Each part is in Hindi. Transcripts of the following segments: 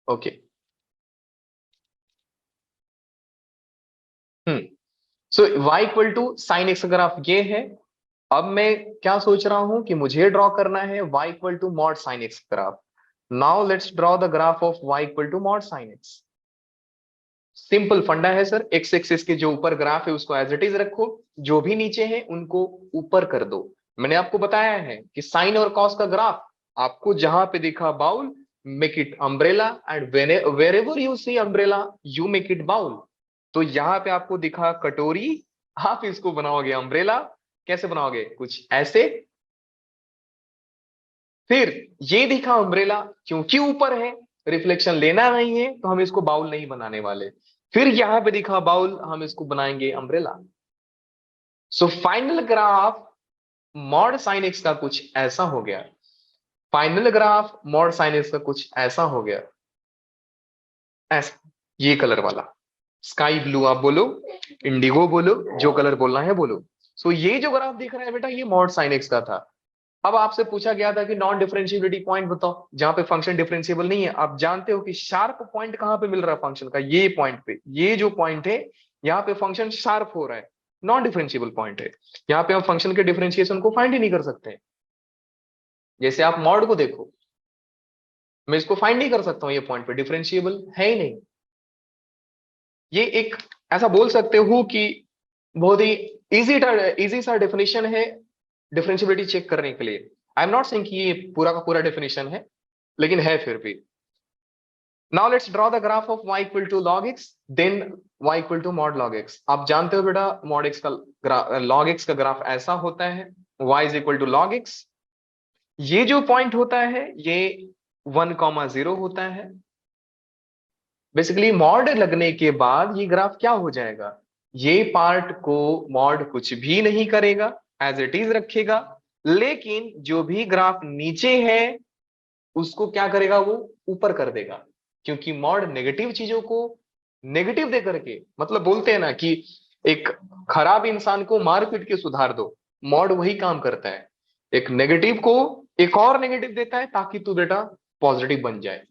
Okay. Hmm. So y equal to sine x graph ये है। अब मैं क्या सोच रहा हूं कि मुझे ड्रॉ करना है y equal to mod sine x graph. Now let's draw the graph of y equal to mod sine x. Simple funda है सर, एक्स एक्सिस के जो ऊपर ग्राफ है उसको एज इट इज रखो, जो भी नीचे है उनको ऊपर कर दो। मैंने आपको बताया है कि साइन और कॉस का ग्राफ आपको जहां पे दिखा bowl, make it umbrella, and wherever you see umbrella you make it bowl. तो यहां पे आपको दिखा कटोरी, आप इसको बनाओगे अम्ब्रेला। कैसे बनाओगे? कुछ ऐसे। फिर ये दिखा अम्ब्रेला, क्योंकि ऊपर है, रिफ्लेक्शन लेना नहीं है तो हम इसको बाउल नहीं बनाने वाले। फिर यहां पे दिखा बाउल, हम इसको बनाएंगे umbrella. So final graph mod sine x का कुछ ऐसा हो गया। Final graph mod sine x का कुछ ऐसा हो गया, ऐसा, ये कलर वाला। स्काई ब्लू आप बोलो, इंडिगो बोलो, जो कलर बोलना है बोलो। सो ये जो ग्राफ दिख रहा है बेटा, ये मॉड साइन एक्स का था। अब आपसे पूछा गया था कि नॉन डिफरेंशिएबिलिटी पॉइंट बताओ जहां पे फंक्शन डिफरेंशिएबल नहीं है। आप जानते हो कि शार्प पॉइंट कहां पे मिल रहा है फंक्शन का? ये पॉइंट पे, ये जो पॉइंट है, यहाँ पे फंक्शन शार्प हो रहा है, नॉन डिफरेंशिएबल पॉइंट है। यहाँ पे हम फंक्शन के डिफरेंशिएशन को फाइंड ही नहीं कर सकते। जैसे आप मॉड को देखो, मैं इसको फाइंड नहीं कर सकता हूं, ये पॉइंट पे डिफरेंशिएबल है ही नहीं। ये एक ऐसा बोल सकते हो कि बहुत ही इजी सा डेफिनेशन है डिफरेंशिएबिलिटी चेक करने के लिए। आई एम नॉट सेइंग कि ये पूरा का पूरा डेफिनेशन है, लेकिन है फिर भी। Now let's draw the graph of y equal to log x, then y equal to mod log x। आप जानते हो बेटा मॉड x का log x का ग्राफ ऐसा होता है, y is equal to log x। ये जो पॉइंट होता है ये 1,0 होता है। बेसिकली मॉड लगने के बाद ये ग्राफ क्या हो जाएगा, ये पार्ट को मॉड कुछ भी नहीं करेगा, एज इट इज रखेगा। लेकिन जो भी ग्राफ नीचे है उसको क्या करेगा, वो ऊपर कर देगा। क्योंकि मॉड नेगेटिव चीजों को नेगेटिव दे करके, मतलब बोलते हैं ना कि एक खराब इंसान को मार पीट के सुधार दो, मॉड वही काम करता है। एक नेगेटिव को एक और नेगेटिव देता है ताकि तू बेटा पॉजिटिव बन जाए।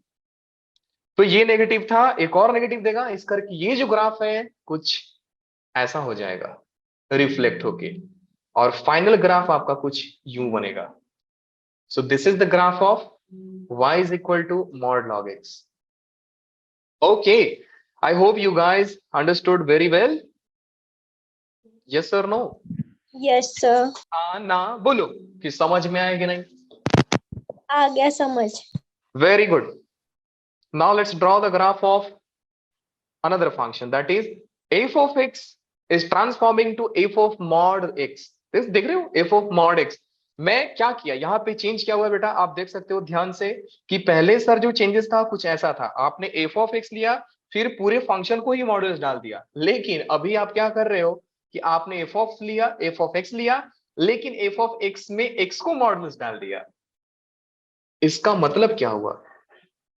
तो ये नेगेटिव था, एक और नेगेटिव देगा, इस करके ये जो ग्राफ है कुछ ऐसा हो जाएगा रिफ्लेक्ट होके, और फाइनल ग्राफ आपका कुछ यूं बनेगा। सो this is the graph of y is equal to mod log x. Okay, I hope you guys understood very well. Yes or no? Yes sir. हाँ ना बोलो कि समझ में आए कि नहीं। आ गया समझ। Very good. Now let's draw the graph of another function, that is f of x is transforming to f of mod x. this देख रहे हो, f of mod x। मैं क्या किया यहाँ पे चेंज किया हुआ है बेटा, आप देख सकते हो ध्यान से कि पहले सर जो चेंजेस था कुछ ऐसा था, आपने f of x लिया, फिर पूरे फंक्शन को ही मॉड्यूलस डाल दिया। लेकिन अभी आप क्या कर रहे हो कि आपने f of x लिया, लेकिन f of x में x को मॉड्यूलस डाल दिया। इसका मतलब क्या हुआ?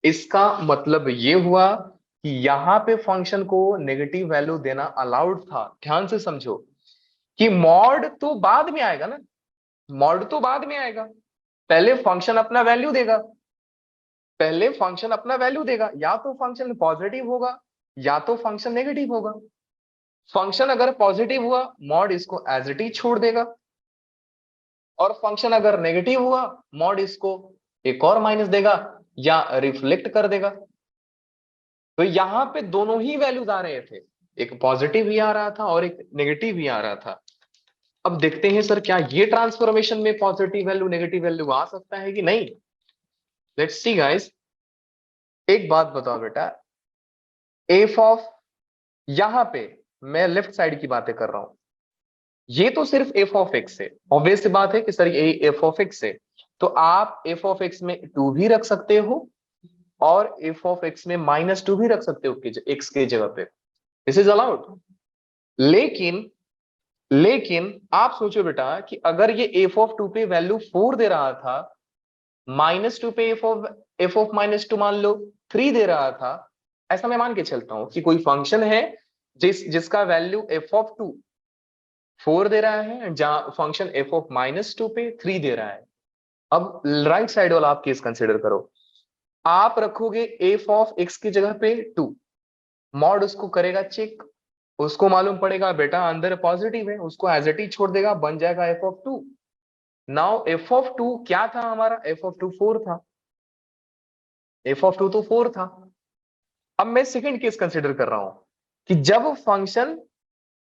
इसका मतलब ये हुआ कि यहां पे फंक्शन को नेगेटिव वैल्यू देना अलाउड था। ध्यान से समझो कि मॉड तो बाद में आएगा ना, मॉड तो बाद में आएगा, पहले फंक्शन अपना वैल्यू देगा। पहले फंक्शन अपना वैल्यू देगा, या तो फंक्शन पॉजिटिव होगा या तो फंक्शन नेगेटिव होगा। फंक्शन अगर पॉजिटिव हुआ मॉड इसको एज इट इज छोड़ देगा, और फंक्शन अगर नेगेटिव हुआ मॉड इसको एक और माइनस देगा या रिफ्लेक्ट कर देगा। तो यहां पे दोनों ही वैल्यूज आ रहे थे, एक पॉजिटिव भी आ रहा था और एक नेगेटिव भी आ रहा था। अब देखते हैं सर क्या ये ट्रांसफॉर्मेशन में पॉजिटिव वैल्यू नेगेटिव वैल्यू आ सकता है कि नहीं। Let's see guys. एक बात बताओ बेटा, एफ ऑफ, यहां पे मैं लेफ्ट साइड की बातें कर रहा हूं, ये तो सिर्फ एफ ऑफ एक्स है। ऑब्वियस सी बात है कि सर ये एफ ऑफ एक्स है, तो आप एफ ऑफ एक्स में 2 भी रख सकते हो और एफ ऑफ एक्स में -2 भी रख सकते हो एक्स के जगह पे, दिस इज अलाउड। लेकिन लेकिन आप सोचो बेटा कि अगर ये एफ ऑफ 2 पे वैल्यू 4 दे रहा था, -2 पे एफ ऑफ -2 मान लो 3 दे रहा था, ऐसा मैं मान के चलता हूं कि कोई फंक्शन है जिसका वैल्यू एफ ऑफ 2 4 दे रहा है, जहां फंक्शन एफ ऑफ -2 पे 3 दे रहा है। अब राइट साइड वाला आप केस कंसिडर करो, आप रखोगे एफ ऑफ एक्स की जगह पे 2, मॉड उसको करेगा चेक, उसको मालूम पड़ेगा बेटा अंदर पॉजिटिव है, उसको एज इट इज छोड़ देगा, बन जाएगा F of 2। Now F of 2 क्या था हमारा, एफ ऑफ 2 4 था, एफ ऑफ 2 तो 4 था। अब मैं सेकंड केस कंसिडर कर रहा हूं कि जब फंक्शन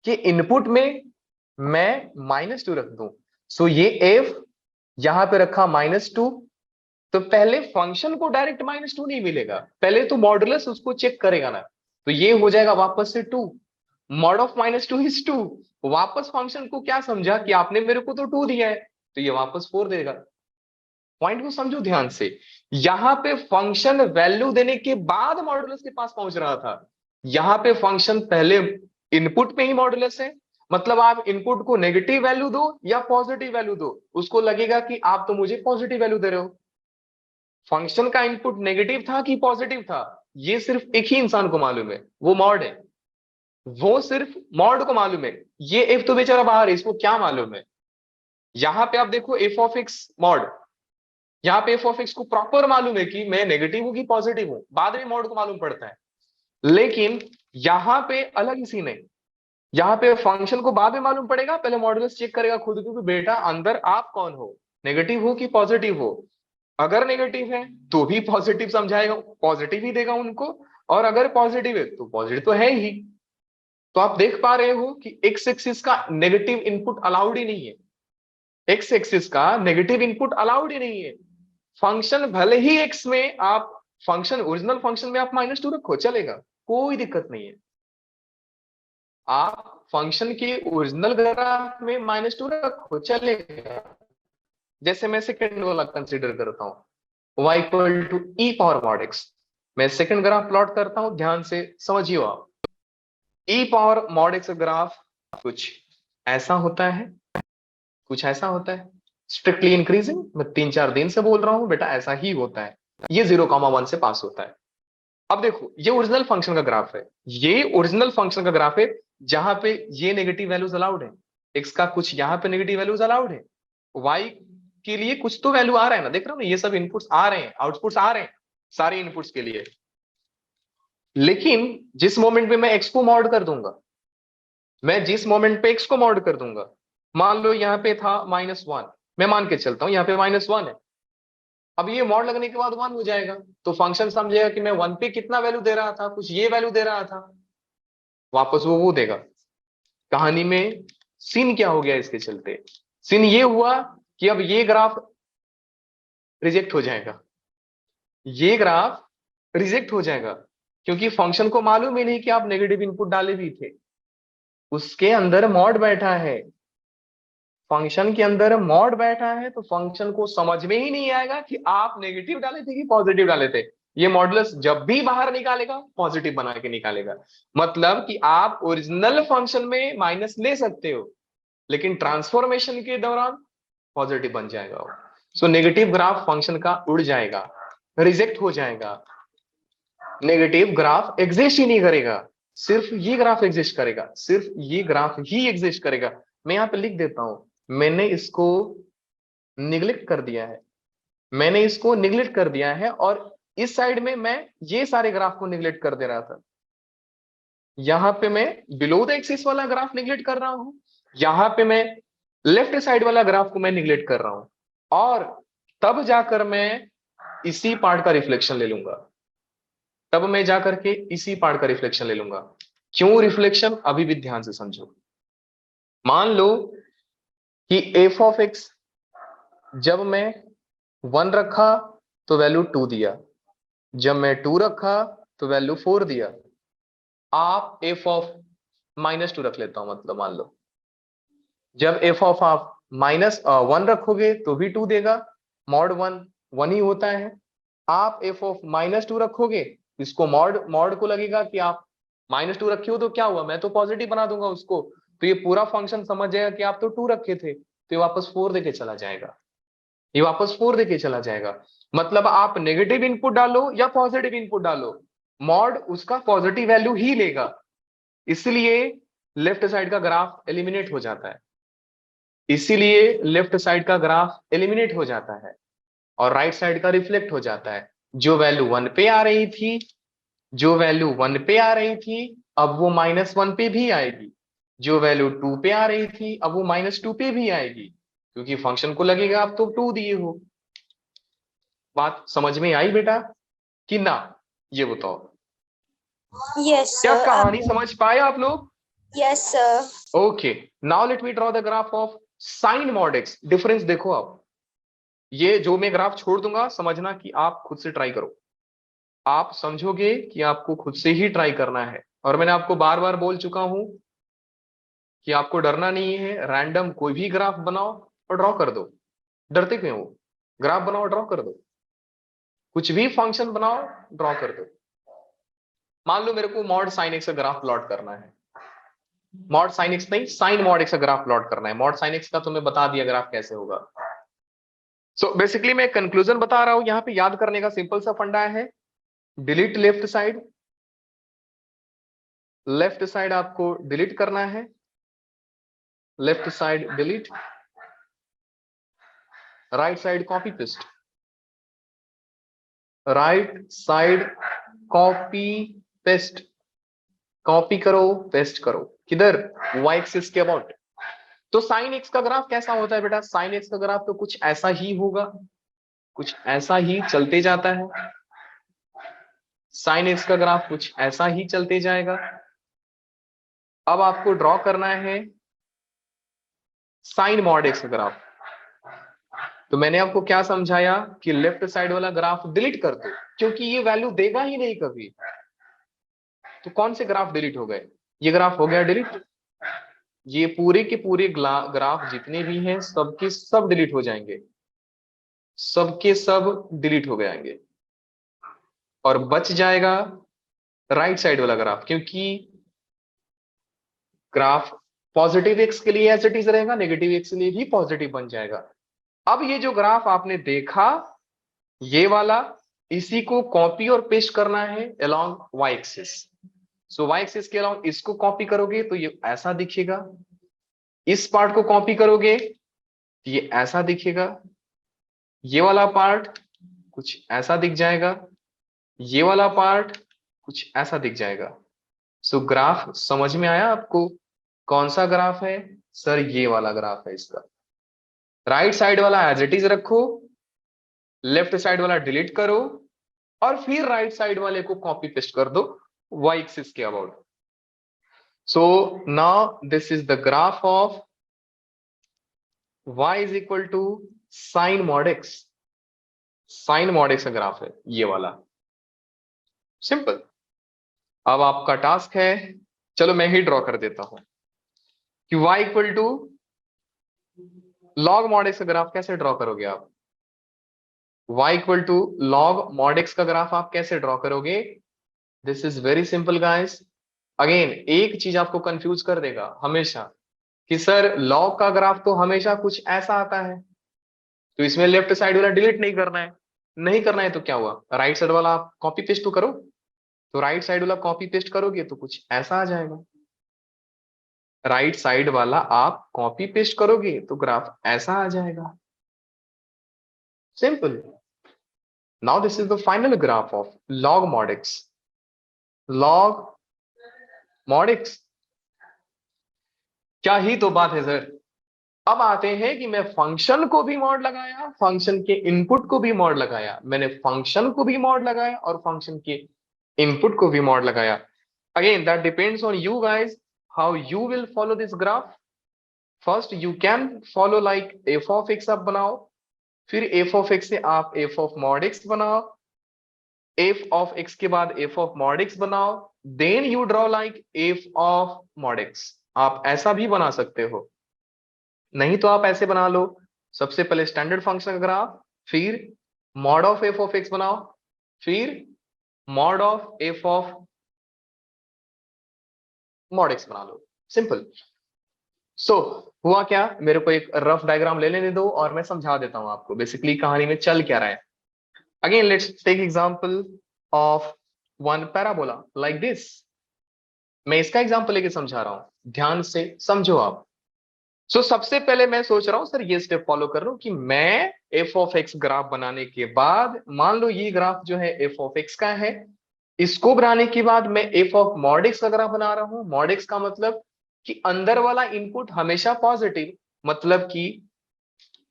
के इनपुट में मैं -2 रख दूं, सो ये एफ यहां पे रखा -2, तो पहले फंक्शन को डायरेक्ट -2 नहीं मिलेगा, पहले तो मॉडुलस उसको चेक करेगा ना, तो ये हो जाएगा वापस से 2, मॉड ऑफ -2 इज 2, वापस फंक्शन को क्या समझा कि आपने मेरे को तो 2 दिया है, तो ये वापस 4 देगा। पॉइंट को समझो ध्यान से, यहां पे फंक्शन वैल्यू देने के बाद मॉडुलस के पास पहुंच रहा था, यहां पे फंक्शन पहले इनपुट पे ही मॉडुलस है, मतलब आप इनपुट को नेगेटिव वैल्यू दो या पॉजिटिव वैल्यू दो, उसको लगेगा कि आप तो मुझे पॉजिटिव वैल्यू दे रहे हो। फंक्शन का इनपुट नेगेटिव था कि पॉजिटिव था, ये सिर्फ एक ही इंसान को मालूम है, वो मॉड है, वो सिर्फ मॉड को मालूम है, ये एफ तो बेचारा बाहर है, इसको क्या मालूम है। यहां पे आप देखो एफ ऑफ एक्स मॉड, यहाँ पे एफ ऑफ एक्स को प्रॉपर मालूम है कि मैं नेगेटिव हूं कि पॉजिटिव हूं, बाद में मॉड को मालूम पड़ता है, लेकिन यहां पे अलग ही सीन है, यहाँ पे फंक्शन को बाद में मालूम पड़ेगा, पहले मॉडुलस चेक करेगा खुद को कि बेटा अंदर आप कौन हो, नेगेटिव हो कि पॉजिटिव हो। अगर नेगेटिव है तो भी पॉजिटिव समझाएगा, पॉजिटिव ही देगा उनको, और अगर पॉजिटिव है तो पॉजिटिव तो है ही। तो आप देख पा रहे हो कि एक्स एक्सिस का नेगेटिव इनपुट अलाउड ही नहीं है, एक्स एक्सिस का नेगेटिव इनपुट अलाउड ही नहीं है। फंक्शन भले ही एक्स में आप फंक्शन ओरिजिनल फंक्शन में आप -2 रखो चलेगा, कोई दिक्कत नहीं है, आप फंक्शन के ओरिजिनल ग्राफ में -2 रखो चलेगा। जैसे मैं सेकंड वाला कंसीडर करता हूं y equal to e power mod x, मैं सेकंड ग्राफ प्लॉट करता हूं, ध्यान से समझिए आप। E power mod x graph कुछ ऐसा होता है, कुछ ऐसा होता है, स्ट्रिक्टली इंक्रीजिंग, मैं 3-4 दिन से बोल रहा हूं बेटा ऐसा ही होता है, ये 0,1 से पास होता है। अब देखो ये ओरिजिनल फंक्शन का ग्राफ है, ये ओरिजिनल फंक्शन का ग्राफ है, जहां पे ये नेगेटिव वैल्यूज अलाउड है, एक्स का कुछ यहां पे नेगेटिव वैल्यूज अलाउड है, वाई के लिए कुछ तो वैल्यू आ रहा है ना, देख रहा हूं ना, ये सब इनपुट्स आ रहे हैं, आउटपुट्स आ रहे हैं सारे इनपुट्स के लिए। लेकिन जिस मोमेंट पे मैं एक्स को मॉड कर दूंगा, मैं जिस मोमेंट पे एक्स को मॉड कर दूंगा, मान लो यहाँ पे था -1, मैं मान के चलता हूं यहाँ पे -1 है, अब ये मॉड लगने के बाद 1 हो जाएगा, तो फंक्शन समझेगा कि मैं 1 पे कितना वैल्यू दे रहा था, कुछ ये वैल्यू दे रहा था, वापस वो देगा। कहानी में सीन क्या हो गया इसके चलते, सीन ये हुआ कि अब ये ग्राफ रिजेक्ट हो जाएगा, ये ग्राफ रिजेक्ट हो जाएगा, क्योंकि फंक्शन को मालूम ही नहीं कि आप नेगेटिव इनपुट डाले भी थे, उसके अंदर मॉड बैठा है, फंक्शन के अंदर मॉड बैठा है, तो फंक्शन को समझ में ही नहीं आएगा कि आप नेगेटिव डाले थे कि पॉजिटिव डाले थे। ये मॉडुलस जब भी बाहर निकालेगा पॉजिटिव बना के निकालेगा, मतलब कि आप ओरिजिनल फंक्शन में माइनस ले सकते हो, लेकिन ट्रांसफॉर्मेशन के दौरान पॉजिटिव बन जाएगा वो। सो नेगेटिव ग्राफ फंक्शन का उड़ जाएगा, रिजेक्ट हो जाएगा, नेगेटिव ग्राफ एग्जिस्ट ही नहीं करेगा, सिर्फ ये ग्राफ एग्जिस्ट करेगा, सिर्फ ये ग्राफ ही एग्जिस्ट करेगा। मैं यहां पे लिख देता हूं, मैंने इसको निग्लेक्ट कर दिया है, मैंने इसको निग्लेक्ट कर दिया है, और इस साइड में मैं ये सारे ग्राफ को निग्लेक्ट कर दे रहा था, यहां पे मैं बिलो द एक्सिस वाला ग्राफ निग्लेक्ट कर रहा हूं, यहां पे मैं लेफ्ट साइड वाला ग्राफ को मैं निग्लेक्ट कर रहा हूं, और तब जाकर मैं इसी पार्ट का रिफ्लेक्शन ले लूंगा, तब मैं जाकर के इसी पार्ट का रिफ्लेक्शन ले लूंगा। क्यों रिफ्लेक्शन, अभी भी ध्यान से समझो। मान लो कि एफ ऑफ एक्स जब मैं 1 रखा तो वैल्यू 2 दिया, जब मैं 2 रखा तो वैल्यू 4 दिया, आप एफ ऑफ -2 रख लेता हूं, मतलब मान लो जब एफ ऑफ आप -1 रखोगे तो भी 2 देगा, मॉड 1 1 ही होता है, आप एफ ऑफ -2 रखोगे, इसको मॉड मॉड को लगेगा कि आप -2 रखे हो तो क्या हुआ, मैं तो पॉजिटिव बना दूंगा उसको, तो ये पूरा फंक्शन समझ जाएगा कि आप तो 2 रखे थे, तो ये वापस 4 देके चला जाएगा, ये वापस 4 देके चला जाएगा। मतलब आप नेगेटिव इनपुट डालो या पॉजिटिव इनपुट डालो, मॉड उसका पॉजिटिव वैल्यू ही लेगा, इसलिए लेफ्ट साइड का ग्राफ एलिमिनेट हो जाता है, इसीलिए लेफ्ट साइड का ग्राफ एलिमिनेट हो जाता है और राइट साइड का रिफ्लेक्ट हो जाता है। जो वैल्यू 1 पे आ रही थी, जो वैल्यू 1 पे आ रही थी, अब वो -1 पे भी आएगी। जो वैल्यू 2 पे आ रही थी, अब वो -2 पे भी आएगी, क्योंकि फंक्शन को लगेगा आप तो 2 दिए हो। बात समझ में आई बेटा कि ना? ये बताओ, Yes, क्या sir. कहानी समझ पाए आप लोग? Yes, sir. Okay, now let me draw the graph of sine mod x. Difference देखो आप, ये जो मैं ग्राफ छोड़ दूंगा समझना कि आप खुद से ट्राई करो। आप समझोगे कि आपको खुद से ही ट्राई करना है। और मैंने आपको बार बार बोल चुका हूं कि आपको डरना नहीं है, रैंडम कोई भी ग्राफ बनाओ और ड्रॉ कर दो। डरते क्यों हो? ग्राफ बनाओ, ड्रॉ कर दो। कुछ भी फंक्शन बनाओ, ड्रॉ कर दो। मान लो मेरे को मॉड साइन एक्स का ग्राफ प्लॉट करना है। मॉड साइन एक्स नहीं, साइन मॉड एक्स का ग्राफ प्लॉट करना है। मॉड साइन एक्स का तो मैं बता दिया ग्राफ कैसे होगा। सो बेसिकली मैं कंक्लूजन बता रहा हूं, यहां पे याद करने का सिंपल सा फंडा है, delete left side. Left side आपको डिलीट करना है, left side delete, right side copy paste, right side copy paste. Copy करो, पेस्ट करो, किधर? वाई एक्सिस के अबाउट। तो साइन एक्स का ग्राफ कैसा होता है बेटा? साइन एक्स का ग्राफ तो कुछ ऐसा ही होगा, कुछ ऐसा ही चलते जाता है। साइन एक्स का ग्राफ कुछ ऐसा ही चलते जाएगा। अब आपको ड्रॉ करना है साइन मॉड एक्स का ग्राफ। तो मैंने आपको क्या समझाया कि लेफ्ट साइड वाला ग्राफ डिलीट कर दो, क्योंकि ये वैल्यू देगा ही नहीं कभी। तो कौन से ग्राफ डिलीट हो गए? ये ग्राफ हो गया डिलीट। ये पूरे के पूरे ग्राफ जितने भी हैं सबके सब डिलीट हो जाएंगे, सबके सब डिलीट हो जाएंगे। और बच जाएगा राइट साइड वाला ग्राफ, क्योंकि ग्राफ पॉजिटिव एक्स के लिए एज इट इज रहेगा, नेगेटिव एक्स के लिए भी पॉजिटिव बन जाएगा। अब ये जो ग्राफ आपने देखा, ये वाला, इसी को कॉपी और पेस्ट करना है अलोंग वाई एक्सिस। सो वाई एक्सिस के अलोंग इसको कॉपी करोगे तो ये ऐसा दिखेगा। इस पार्ट को कॉपी करोगे तो ये ऐसा दिखेगा। ये वाला पार्ट कुछ ऐसा दिख जाएगा, ये वाला पार्ट कुछ ऐसा दिख जाएगा। सो ग्राफ समझ में आया आपको? कौन सा ग्राफ है सर? ये वाला ग्राफ है इसका। राइट साइड वाला एज इट इज रखो, लेफ्ट साइड वाला डिलीट करो, और फिर राइट साइड वाले को कॉपी पेस्ट कर दो वाई एक्सिस के about. So now this is the graph of y is equal to sine mod x. Sine mod x का ग्राफ है ये वाला, सिंपल। अब आपका टास्क है, चलो मैं ही ड्रॉ कर देता हूं कि y equal to log mod x का ग्राफ कैसे ड्रॉ करोगे आप? y equal to log mod x का ग्राफ आप कैसे ड्रॉ करोगे? This is very simple guys. Again एक चीज आपको कंफ्यूज कर देगा हमेशा कि सर लॉग का ग्राफ तो हमेशा कुछ ऐसा आता है, तो इसमें लेफ्ट साइड वाला डिलीट नहीं करना है। नहीं करना है तो क्या हुआ? राइट साइड वाला आप कॉपी पेस्ट तो करो। तो राइट साइड वाला कॉपी पेस्ट करोगे तो कुछ ऐसा आ जाएगा। राइट साइड वाला आप कॉपी पेस्ट करोगे तो ग्राफ ऐसा आ जाएगा, simple. Now this is the final graph of log mod x. Log mod x, क्या ही तो बात है सर। अब आते हैं कि मैं फंक्शन को भी मॉड लगाया, फंक्शन के इनपुट को भी मॉड लगाया। मैंने फंक्शन को भी मॉड लगाया और फंक्शन के इनपुट को भी मॉड लगाया। Again that depends on you guys, how you will follow this graph. First you can follow like f of x आप बनाओ, फिर एफ ऑफ एक्स से आप एफ ऑफ मॉड एक्स बनाओ, एफ ऑफ एक्स के बाद एफ ऑफ मॉड एक्स बनाओ, then you draw like f of mod x. आप ऐसा भी बना सकते हो, नहीं तो आप ऐसे बना लो, सबसे पहले स्टैंडर्ड फंक्शन का ग्राफ, फिर mod of f of x बनाओ, फिर mod of f of mod x बना लो, सिंपल। सो हुआ क्या, मेरे को एक रफ डायग्राम ले लेने दो और मैं समझा देता हूं आपको बेसिकली कहानी में चल क्या रहा है। Again let's take example of one parabola like this. मैं इसका एग्जांपल लेके समझा रहा हूं, ध्यान से समझो आप। सो सबसे पहले मैं सोच रहा हूं सर ये स्टेप फॉलो कर रहा हूं कि मैं एफ ऑफ एक्स ग्राफ बनाने के बाद, मान लो ये ग्राफ जो है एफ ऑफ एक्स का है, इसको बनाने के बाद मैं एफ ऑफ मॉड एक्स का ग्राफ बना रहा हूं। मॉड एक्स का मतलब कि अंदर वाला इनपुट हमेशा पॉजिटिव, मतलब कि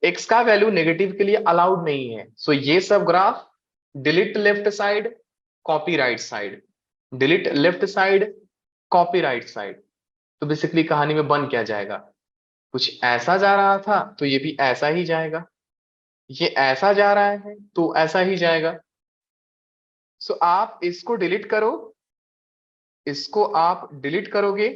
एक्स का वैल्यू नेगेटिव के लिए अलाउड नहीं है। सो ये सब graph delete left side, copy right side, delete left side, copy right side. तो बेसिकली कहानी में बन क्या जाएगा, कुछ ऐसा जा रहा था तो ये भी ऐसा ही जाएगा, ये ऐसा जा रहा है तो ऐसा ही जाएगा। सो आप इसको डिलीट करो, इसको आप डिलीट करोगे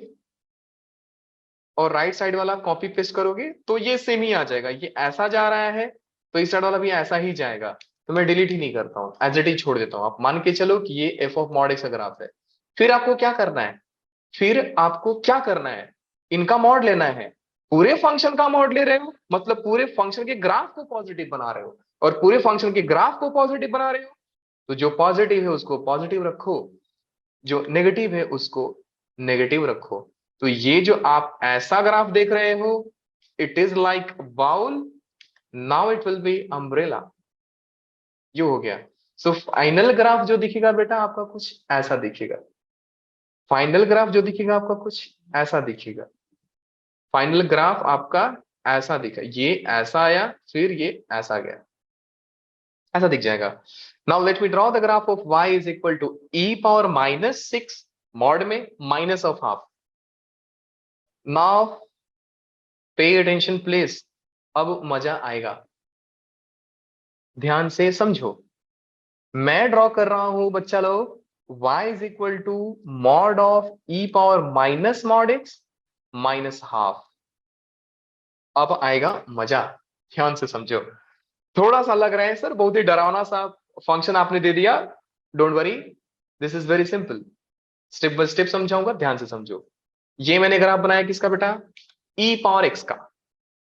और राइट साइड वाला कॉपी पेस्ट करोगे तो ये सेम ही आ जाएगा। ये ऐसा जा रहा है तो इस साइड वाला भी ऐसा ही जाएगा। तो मैं डिलीट ही नहीं करता हूं, एज इट इज छोड़ देता हूं। आप मान के चलो कि ये एफ ऑफ मॉड एक्स का ग्राफ है। फिर आपको क्या करना है, फिर आपको क्या करना है, इनका मॉड लेना है। पूरे फंक्शन का मॉड ले रहे हो मतलब पूरे फंक्शन के ग्राफ को पॉजिटिव बना रहे हो, और पूरे फंक्शन के ग्राफ को पॉजिटिव बना रहे हो तो जो पॉजिटिव है उसको पॉजिटिव रखो, जो नेगेटिव है उसको नेगेटिव रखो। तो ये जो आप ऐसा ग्राफ देख रहे हो, it is like bowl, now it will be umbrella. ये हो गया। सो फाइनल ग्राफ जो दिखेगा बेटा आपका कुछ ऐसा दिखेगा, फाइनल ग्राफ जो दिखेगा आपका कुछ ऐसा दिखेगा, फाइनल ग्राफ आपका ऐसा दिखा, ये ऐसा आया फिर ये ऐसा गया, ऐसा दिख जाएगा। Now let me draw the graph of y is equal to e power minus six, mod में minus of half. Now pay attention please, अब मजा आएगा, ध्यान से समझो। मैं ड्रॉ कर रहा हूं बच्चा लोग y is equal to mod of e power minus mod x minus half. अब आएगा मजा, ध्यान से समझो। थोड़ा सा लग रहा है सर बहुत ही डरावना सा फंक्शन आपने दे दिया, don't worry, this is very simple. Step by step समझाऊंगा, ध्यान से समझो। ये मैंने ग्राफ बनाया किसका बेटा, ई पावर एक्स का।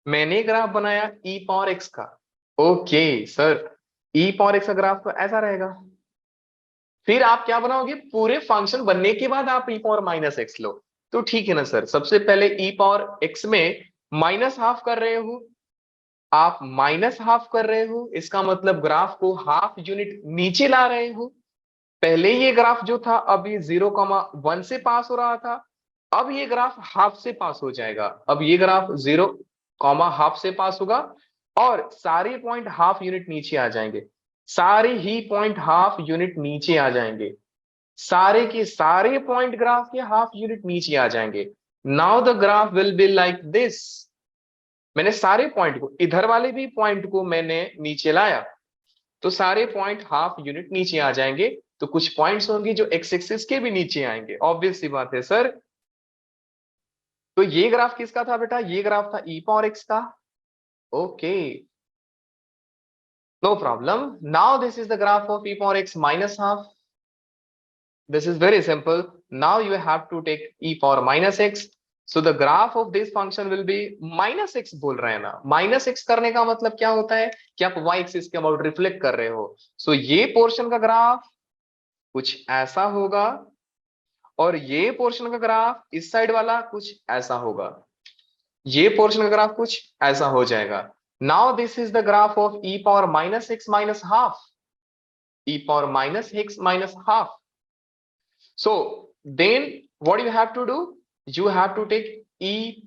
मैंने ग्राफ बनाया ई पावर एक्स का। Okay sir, e power x का ग्राफ तो ऐसा रहेगा। फिर आप क्या बनाओगे, पूरे फंक्शन बनने के बाद आप ई पावर माइनस एक्स लो। तो ठीक है ना सर, सबसे पहले ई पावर एक्स में माइनस हाफ कर रहे हो, आप माइनस हाफ कर रहे हो, इसका मतलब ग्राफ को हाफ यूनिट नीचे ला रहे हो। पहले ये ग्राफ जो था अब ये 0,1 से पास हो रहा था, अब ये ग्राफ हाफ से पास हो जाएगा। अब ये ग्राफ 0, हाफ से पास होगा और सारे पॉइंट हाफ यूनिट नीचे आ जाएंगे, सारे ही पॉइंट हाफ यूनिट नीचे आ जाएंगे, सारे के सारे पॉइंट ग्राफ के हाफ यूनिट नीचे आ जाएंगे। Now the graph will be like this. मैंने सारे पॉइंट को, इधर वाले भी पॉइंट को मैंने नीचे लाया तो सारे पॉइंट हाफ यूनिट नीचे आ जाएंगे। तो कुछ पॉइंट्स होंगे जो एक्स एक्सिस के भी नीचे आएंगे, ऑब्वियस सी बात है सर। तो ये ग्राफ किसका था बेटा, ये ग्राफ था ई पावर एक्स का। Okay, no problem. Now this is the graph of e power x minus half. This is very simple. Now you have to take e power minus x. So the graph of this function will be minus x. बोल रहे हैं ना, माइनस एक्स करने का मतलब क्या होता है कि आप वाई एक्सिस के अबाउट रिफ्लेक्ट कर रहे हो। सो ये पोर्शन का ग्राफ कुछ ऐसा होगा और ये पोर्शन का ग्राफ इस साइड वाला कुछ ऐसा होगा, ये पोर्शन का ग्राफ कुछ ऐसा हो जाएगा। Now this is the graph of e power minus x minus half, e power minus x minus half. So then what you have to do, you have to take e,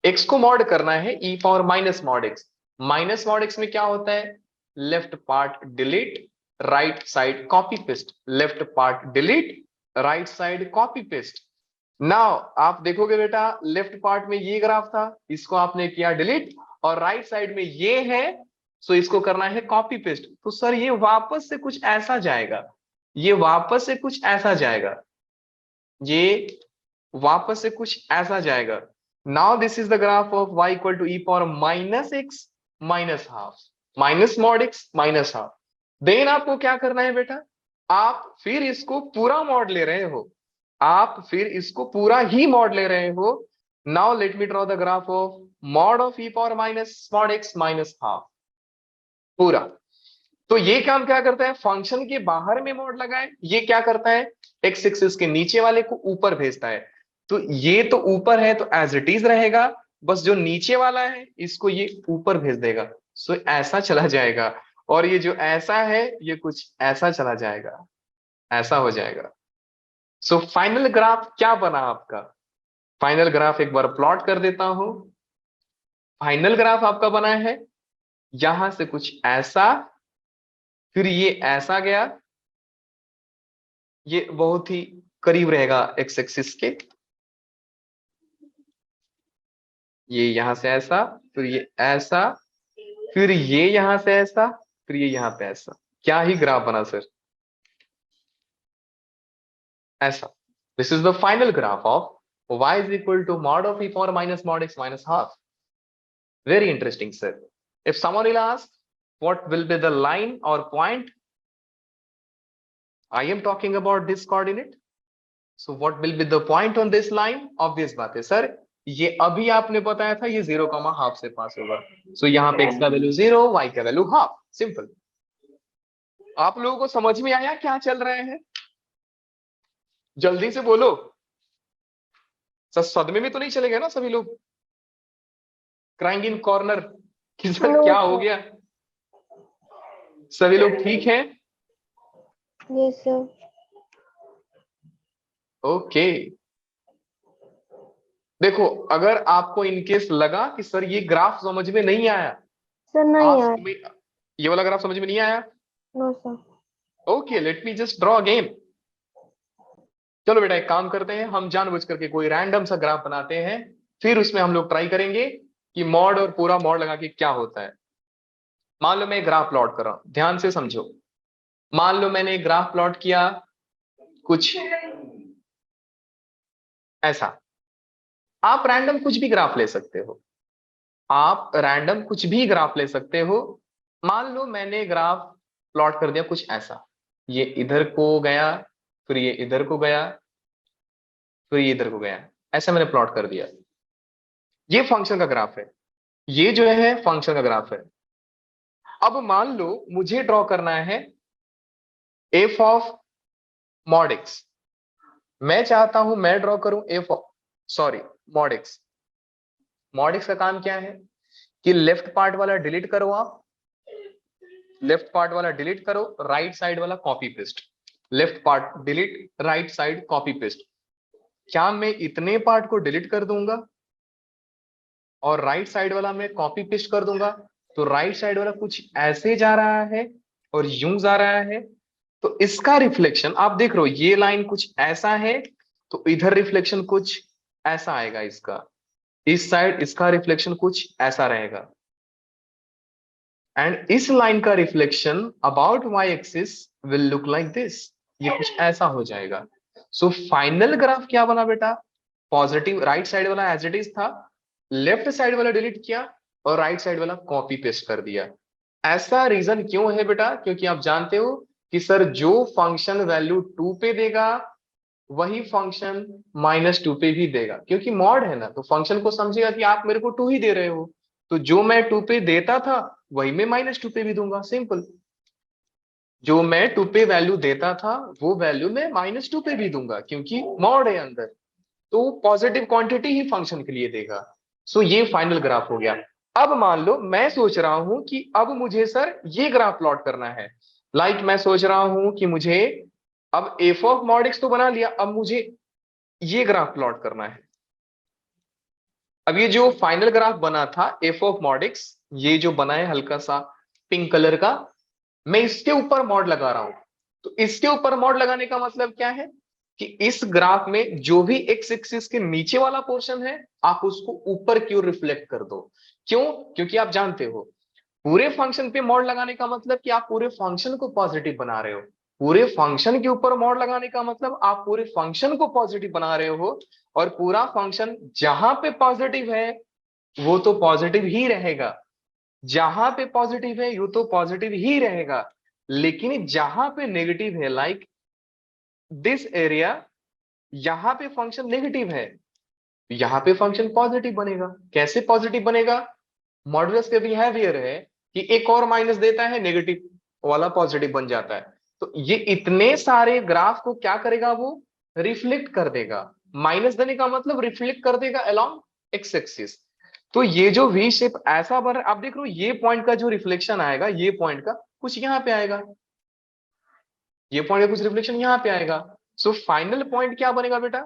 x को मॉड करना है e power minus mod x. Minus mod x में क्या होता है, left part delete, right side copy paste, left part delete, right side copy paste. Now आप देखोगे बेटा लेफ्ट पार्ट में ये ग्राफ था, इसको आपने किया डिलीट, और राइट साइड में ये है, सो इसको करना है कॉपी पेस्ट। तो सर ये वापस से कुछ ऐसा जाएगा, ये वापस से कुछ ऐसा जाएगा, ये वापस से कुछ ऐसा जाएगा। Now this is the graph of y equal to e power minus x minus half, minus mod x minus half. Then आपको क्या करना है बेटा, आप फिर इसको पूरा मॉड ले रहे हो, आप फिर इसको पूरा ही मॉड ले रहे हो। Now let me draw the graph of mod of e power minus mod x minus half, पूरा। तो ये काम क्या करता है, फंक्शन के बाहर में मॉड लगाए, ये क्या करता है एक्स एक्सिस के नीचे वाले को ऊपर भेजता है। तो ये तो ऊपर है तो एज इट इज रहेगा, बस जो नीचे वाला है इसको ये ऊपर भेज देगा, सो ऐसा चला जाएगा, और ये जो ऐसा है ये कुछ ऐसा चला जाएगा, ऐसा हो जाएगा। सो फाइनल ग्राफ क्या बना आपका? फाइनल ग्राफ एक बार प्लॉट कर देता हूं। फाइनल ग्राफ आपका बना है यहां से कुछ ऐसा, फिर ये ऐसा गया, ये बहुत ही करीब रहेगा एक्स एक्सिस के, ये यहां से ऐसा, फिर ये ऐसा, फिर ये यहां से ऐसा, फिर ये यहां पे ऐसा। क्या ही ग्राफ बना सर, ऐसा। This is the final graph of y is equal to mod of e power minus mod x minus half. Very interesting, sir. If someone will ask what will be the line or point, I am talking about this coordinate. So what will be the point on this line? Obvious बात है सर, ये अभी आपने बताया था ये 0,1/2 से पास होगा। सो यहाँ पे x का वैल्यू 0, y का वैल्यू हाफ, सिंपल। आप लोगों को समझ में आया क्या चल रहे हैं? जल्दी से बोलो, सर सदमे में तो नहीं चले गए ना सभी लोग, क्राइंग इन कॉर्नर कि सर क्या हो गया? सभी लोग ठीक हैं? Yes, sir. ओके। देखो, अगर आपको इनकेस लगा कि सर ये ग्राफ समझ में नहीं आया, Sir, नहीं आस्क यार. मी, ये वाला ग्राफ समझ में नहीं आया, No, sir. Okay let me just draw again. चलो बेटा एक काम करते हैं, हम जानबूझ करके कोई रैंडम सा ग्राफ बनाते हैं, फिर उसमें हम लोग ट्राई करेंगे कि मॉड और पूरा मॉड लगा के क्या होता है। मान लो मैं एक ग्राफ प्लॉट कर रहा हूं, ध्यान से समझो। मान लो मैंने एक ग्राफ प्लॉट किया कुछ ऐसा। आप रैंडम कुछ भी ग्राफ ले सकते हो, आप रैंडम कुछ भी ग्राफ ले सकते हो। मान लो मैंने ग्राफ प्लॉट कर दिया कुछ ऐसा, ये इधर को गया, फिर ये इधर को गया, फिर ये इधर को गया, ऐसा मैंने प्लॉट कर दिया। ये फंक्शन का ग्राफ है, ये जो है फंक्शन का ग्राफ है। अब मान लो मुझे ड्रॉ करना है एफ ऑफ मॉड एक्स। मैं चाहता हूं मैं ड्रॉ करूं F of, sorry, mod x. Mod x का काम क्या है कि लेफ्ट पार्ट वाला डिलीट करो, आप लेफ्ट पार्ट वाला डिलीट करो, राइट साइड वाला copy paste. Left part delete, right side copy paste. क्या मैं इतने पार्ट को डिलीट कर दूंगा और राइट साइड वाला मैं कॉपी पेस्ट कर दूंगा, तो राइट साइड वाला कुछ ऐसे जा रहा है और यूं जा रहा है, तो इसका रिफ्लेक्शन आप देख रहे हो, ये लाइन कुछ ऐसा है, तो इधर रिफ्लेक्शन कुछ ऐसा आएगा इसका, इस साइड इसका रिफ्लेक्शन कुछ ऐसा रहेगा, एंड इस लाइन का reflection about y axis will look like this, ये कुछ ऐसा हो जाएगा। सो फाइनल ग्राफ क्या बना बेटा? पॉजिटिव राइट साइड वाला एज इट इज था, लेफ्ट साइड वाला डिलीट किया और राइट साइड वाला कॉपी पेस्ट कर दिया। ऐसा रीजन क्यों है बेटा? क्योंकि आप जानते हो कि सर जो फंक्शन वैल्यू 2 पे देगा वही फंक्शन -2 पे भी देगा, क्योंकि मॉड है ना, तो फंक्शन को समझेगा कि आप मेरे को 2 ही दे रहे हो, तो जो मैं 2 पे देता था वही मैं -2 पे भी दूंगा, सिंपल। जो मैं 2 पे वैल्यू देता था वो वैल्यू मैं -2 पे भी दूंगा, क्योंकि मॉड है अंदर, तो पॉजिटिव क्वांटिटी ही फंक्शन के लिए देगा। सो ये फाइनल ग्राफ हो गया। अब मान लो मैं सोच रहा हूं कि अब मुझे सर ये ग्राफ प्लॉट करना है, लाइक मैं सोच रहा हूं कि मुझे अब एफ ऑफ मॉड एक्स तो बना लिया, अब मुझे ये ग्राफ प्लॉट करना है। अब ये जो फाइनल ग्राफ बना था एफ ऑफ मॉड एक्स, ये जो बना है हल्का सा पिंक कलर का, मैं इसके ऊपर मॉड लगा रहा हूं। तो इसके ऊपर मॉड लगाने का मतलब क्या है कि इस ग्राफ में जो भी एक्स एक्सिस के नीचे वाला पोर्शन है आप उसको ऊपर की ओर रिफ्लेक्ट कर दो। क्यों? क्योंकि आप जानते हो पूरे फंक्शन पे मॉड लगाने का मतलब कि आप पूरे फंक्शन को पॉजिटिव बना रहे हो। पूरे फंक्शन के ऊपर मॉड लगाने का मतलब आप पूरे फंक्शन को पॉजिटिव बना रहे हो, और पूरा फंक्शन जहां पे पॉजिटिव है वो तो पॉजिटिव ही रहेगा, जहां पे पॉजिटिव है वो तो पॉजिटिव ही रहेगा, लेकिन जहां पे नेगेटिव है लाइक दिस एरिया, यहां पे फंक्शन नेगेटिव है, यहां पे फंक्शन पॉजिटिव बनेगा। कैसे पॉजिटिव बनेगा? मॉडुलस का बिहेवियर है कि एक और माइनस देता है, नेगेटिव वाला पॉजिटिव बन जाता है। तो ये इतने सारे ग्राफ को क्या करेगा? वो रिफ्लेक्ट कर देगा। माइनस देने का मतलब रिफ्लेक्ट कर देगा अलोंग एक्स एक्सिस। तो ये जो वी शेप ऐसा बन रहा है, आप देख रहे हो ये पॉइंट का जो रिफ्लेक्शन आएगा, ये पॉइंट का कुछ यहाँ पे आएगा, ये पॉइंट का कुछ रिफ्लेक्शन यहाँ पे आएगा। सो फाइनल पॉइंट क्या बनेगा बेटा?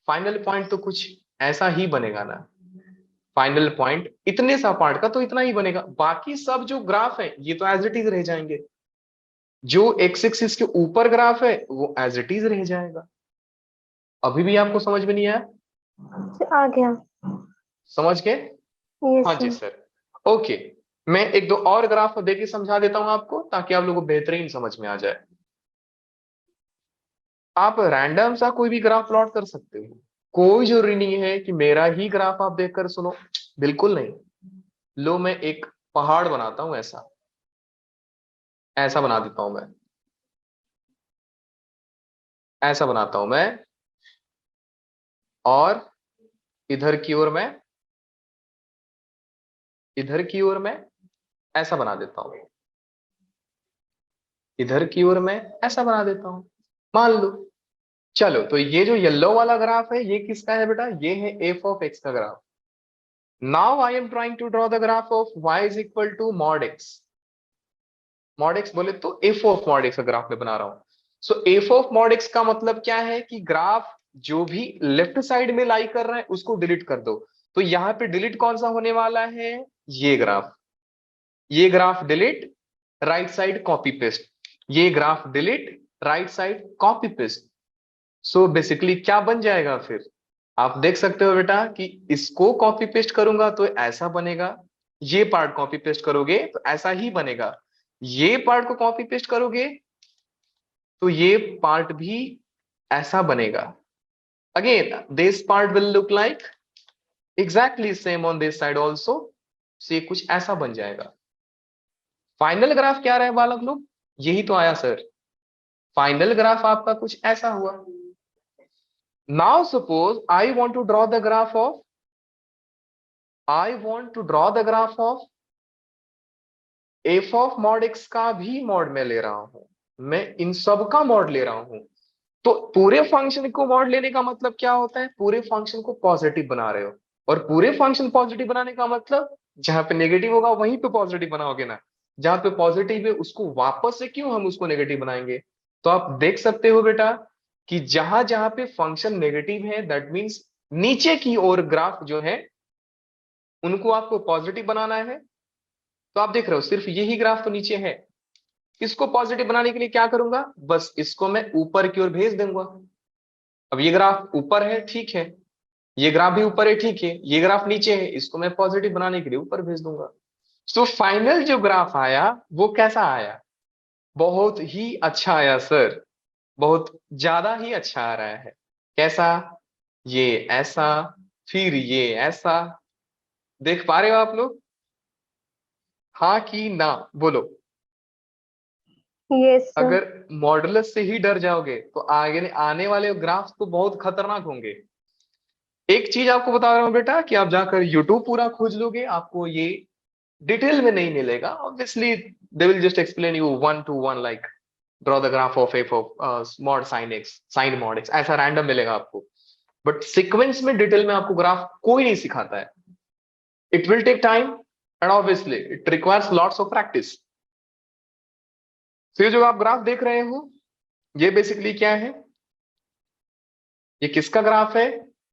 फाइनल पॉइंट तो कुछ ऐसा ही बनेगा ना। फाइनल पॉइंट इतने सा पार्ट का तो इतना ही बनेगा, बाकी सब जो ग्राफ है ये तो एज इट इज रह जाएंगे। जो एक्स एक्सिस के ऊपर ग्राफ है वो एज इट इज रह जाएगा। अभी भी आपको समझ में नहीं आया? सर आ गया। समझ गए? यस हाँ जी सर। सर। ओके, मैं एक दो और ग्राफ देके समझा देता हूं आपको, ताकि आप लोगों को बेहतरीन समझ में आ जाए। आप रैंडम सा कोई भी ग्राफ प्लॉट कर सकते हो, कोई जरूरी नहीं है कि मेरा ही ग्राफ आप देखकर सुनो, बिल्कुल नहीं। लो मैं एक पहाड़ बनाता हूं, ऐसा ऐसा बना देता हूं मैं, ऐसा बनाता हूं मैं, और इधर की ओर मैं, इधर की ओर मैं ऐसा बना देता हूं, इधर की ओर मैं ऐसा बना देता हूं, मान लो। चलो तो ये जो येलो वाला ग्राफ है ये किसका है बेटा? ये है एफ ऑफ एक्स का graph. Now I am trying to draw the graph of y is equal to mod x. Mod x बोले तो एफ ऑफ मॉड एक्स का ग्राफ में बना रहा हूं। So f of mod x का मतलब क्या है कि ग्राफ जो भी लेफ्ट साइड में लाई कर रहा है उसको डिलीट कर दो। तो यहां पे डिलीट कौन सा होने वाला है? ये ग्राफ, ये graph delete, right side copy paste, ये graph delete, right side copy paste. So basically क्या बन जाएगा फिर? आप देख सकते हो बेटा कि इसको कॉपी पेस्ट करूंगा तो ऐसा बनेगा, ये पार्ट कॉपी पेस्ट करोगे तो ऐसा ही बनेगा, ये पार्ट को कॉपी पेस्ट करोगे तो ये पार्ट भी ऐसा बनेगा। Again this part will look like exactly same on this side also. से कुछ ऐसा बन जाएगा। फाइनल ग्राफ क्या रहे बालक लोग? यही तो आया सर, फाइनल ग्राफ आपका कुछ ऐसा हुआ। Now suppose I want to draw the graph of, I want to draw the graph of f of mod x का भी मॉड में ले रहा हूं, मैं इन सब का मॉड ले रहा हूं। तो पूरे फंक्शन को मॉड लेने का मतलब क्या होता है? पूरे फंक्शन को पॉजिटिव बना रहे हो, और पूरे फंक्शन पॉजिटिव बनाने का मतलब जहां पे नेगेटिव होगा वहीं पे पॉजिटिव बनाओगे ना। जहां पे पॉजिटिव है उसको वापस से क्यों हम उसको नेगेटिव बनाएंगे? तो आप देख सकते हो बेटा कि जहां जहां पे फंक्शन नेगेटिव है दैट मीन्स नीचे की ओर ग्राफ जो है उनको आपको पॉजिटिव बनाना है। तो आप देख रहे हो सिर्फ यही ग्राफ तो नीचे है, इसको पॉजिटिव बनाने के लिए क्या करूंगा? बस इसको मैं ऊपर की ओर भेज दूंगा। अब ये ग्राफ ऊपर है, ठीक है, ये ग्राफ भी ऊपर है, ठीक है, ये ग्राफ नीचे है, इसको मैं पॉजिटिव बनाने के लिए ऊपर भेज दूंगा। सो फाइनल जो ग्राफ आया वो कैसा आया? बहुत ही अच्छा आया सर, बहुत ज्यादा ही अच्छा आ रहा है। कैसा? ये ऐसा, फिर ये ऐसा। देख पा रहे हो आप लोग? हाँ कि ना बोलो। Yes sir. अगर मॉडुलस से ही डर जाओगे तो आगे आने वाले ग्राफ्स तो बहुत खतरनाक होंगे। एक चीज आपको बता रहा हूं बेटा कि आप जाकर यूट्यूब पूरा खोज लोगे आपको ये डिटेल में नहीं मिलेगा। Obviously they will just explain you one to one like draw the graph of f of mod sine x, sine mod x, ऐसा रैंडम मिलेगा आपको। बट सीक्वेंस में डिटेल में आपको ग्राफ कोई नहीं सिखाता है। It will take time and obviously it requires lots of practice. तो ये जो आप ग्राफ देख रहे हो ये बेसिकली क्या है? ये किसका ग्राफ है?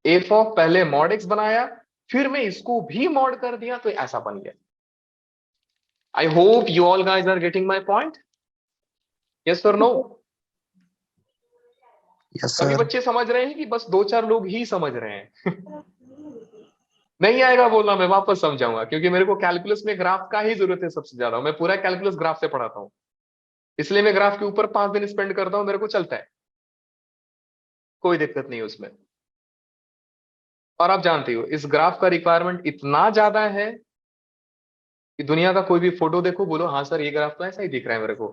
एफ ऑफ पहले मॉड एक्स बनाया, फिर मैं इसको भी मॉड कर दिया तो ऐसा बन गया। I hope you all guys are getting my point. Yes और नो? यस सभी सर। बच्चे समझ रहे हैं कि बस दो चार लोग ही समझ रहे हैं? नहीं आएगा बोलना, मैं वापस समझाऊंगा, क्योंकि मेरे को कैलकुलस में ग्राफ का ही जरूरत है सबसे ज्यादा। मैं पूरा कैलकुलस ग्राफ से पढ़ाता हूँ, इसलिए मैं ग्राफ के ऊपर 5 दिन स्पेंड करता हूँ, मेरे को चलता है, कोई दिक्कत नहीं उसमें। और आप जानते हो इस ग्राफ का रिक्वायरमेंट इतना ज्यादा है कि दुनिया का कोई भी फोटो देखो बोलो हाँ सर ये ग्राफ तो ऐसा ही दिख रहा है मेरे को।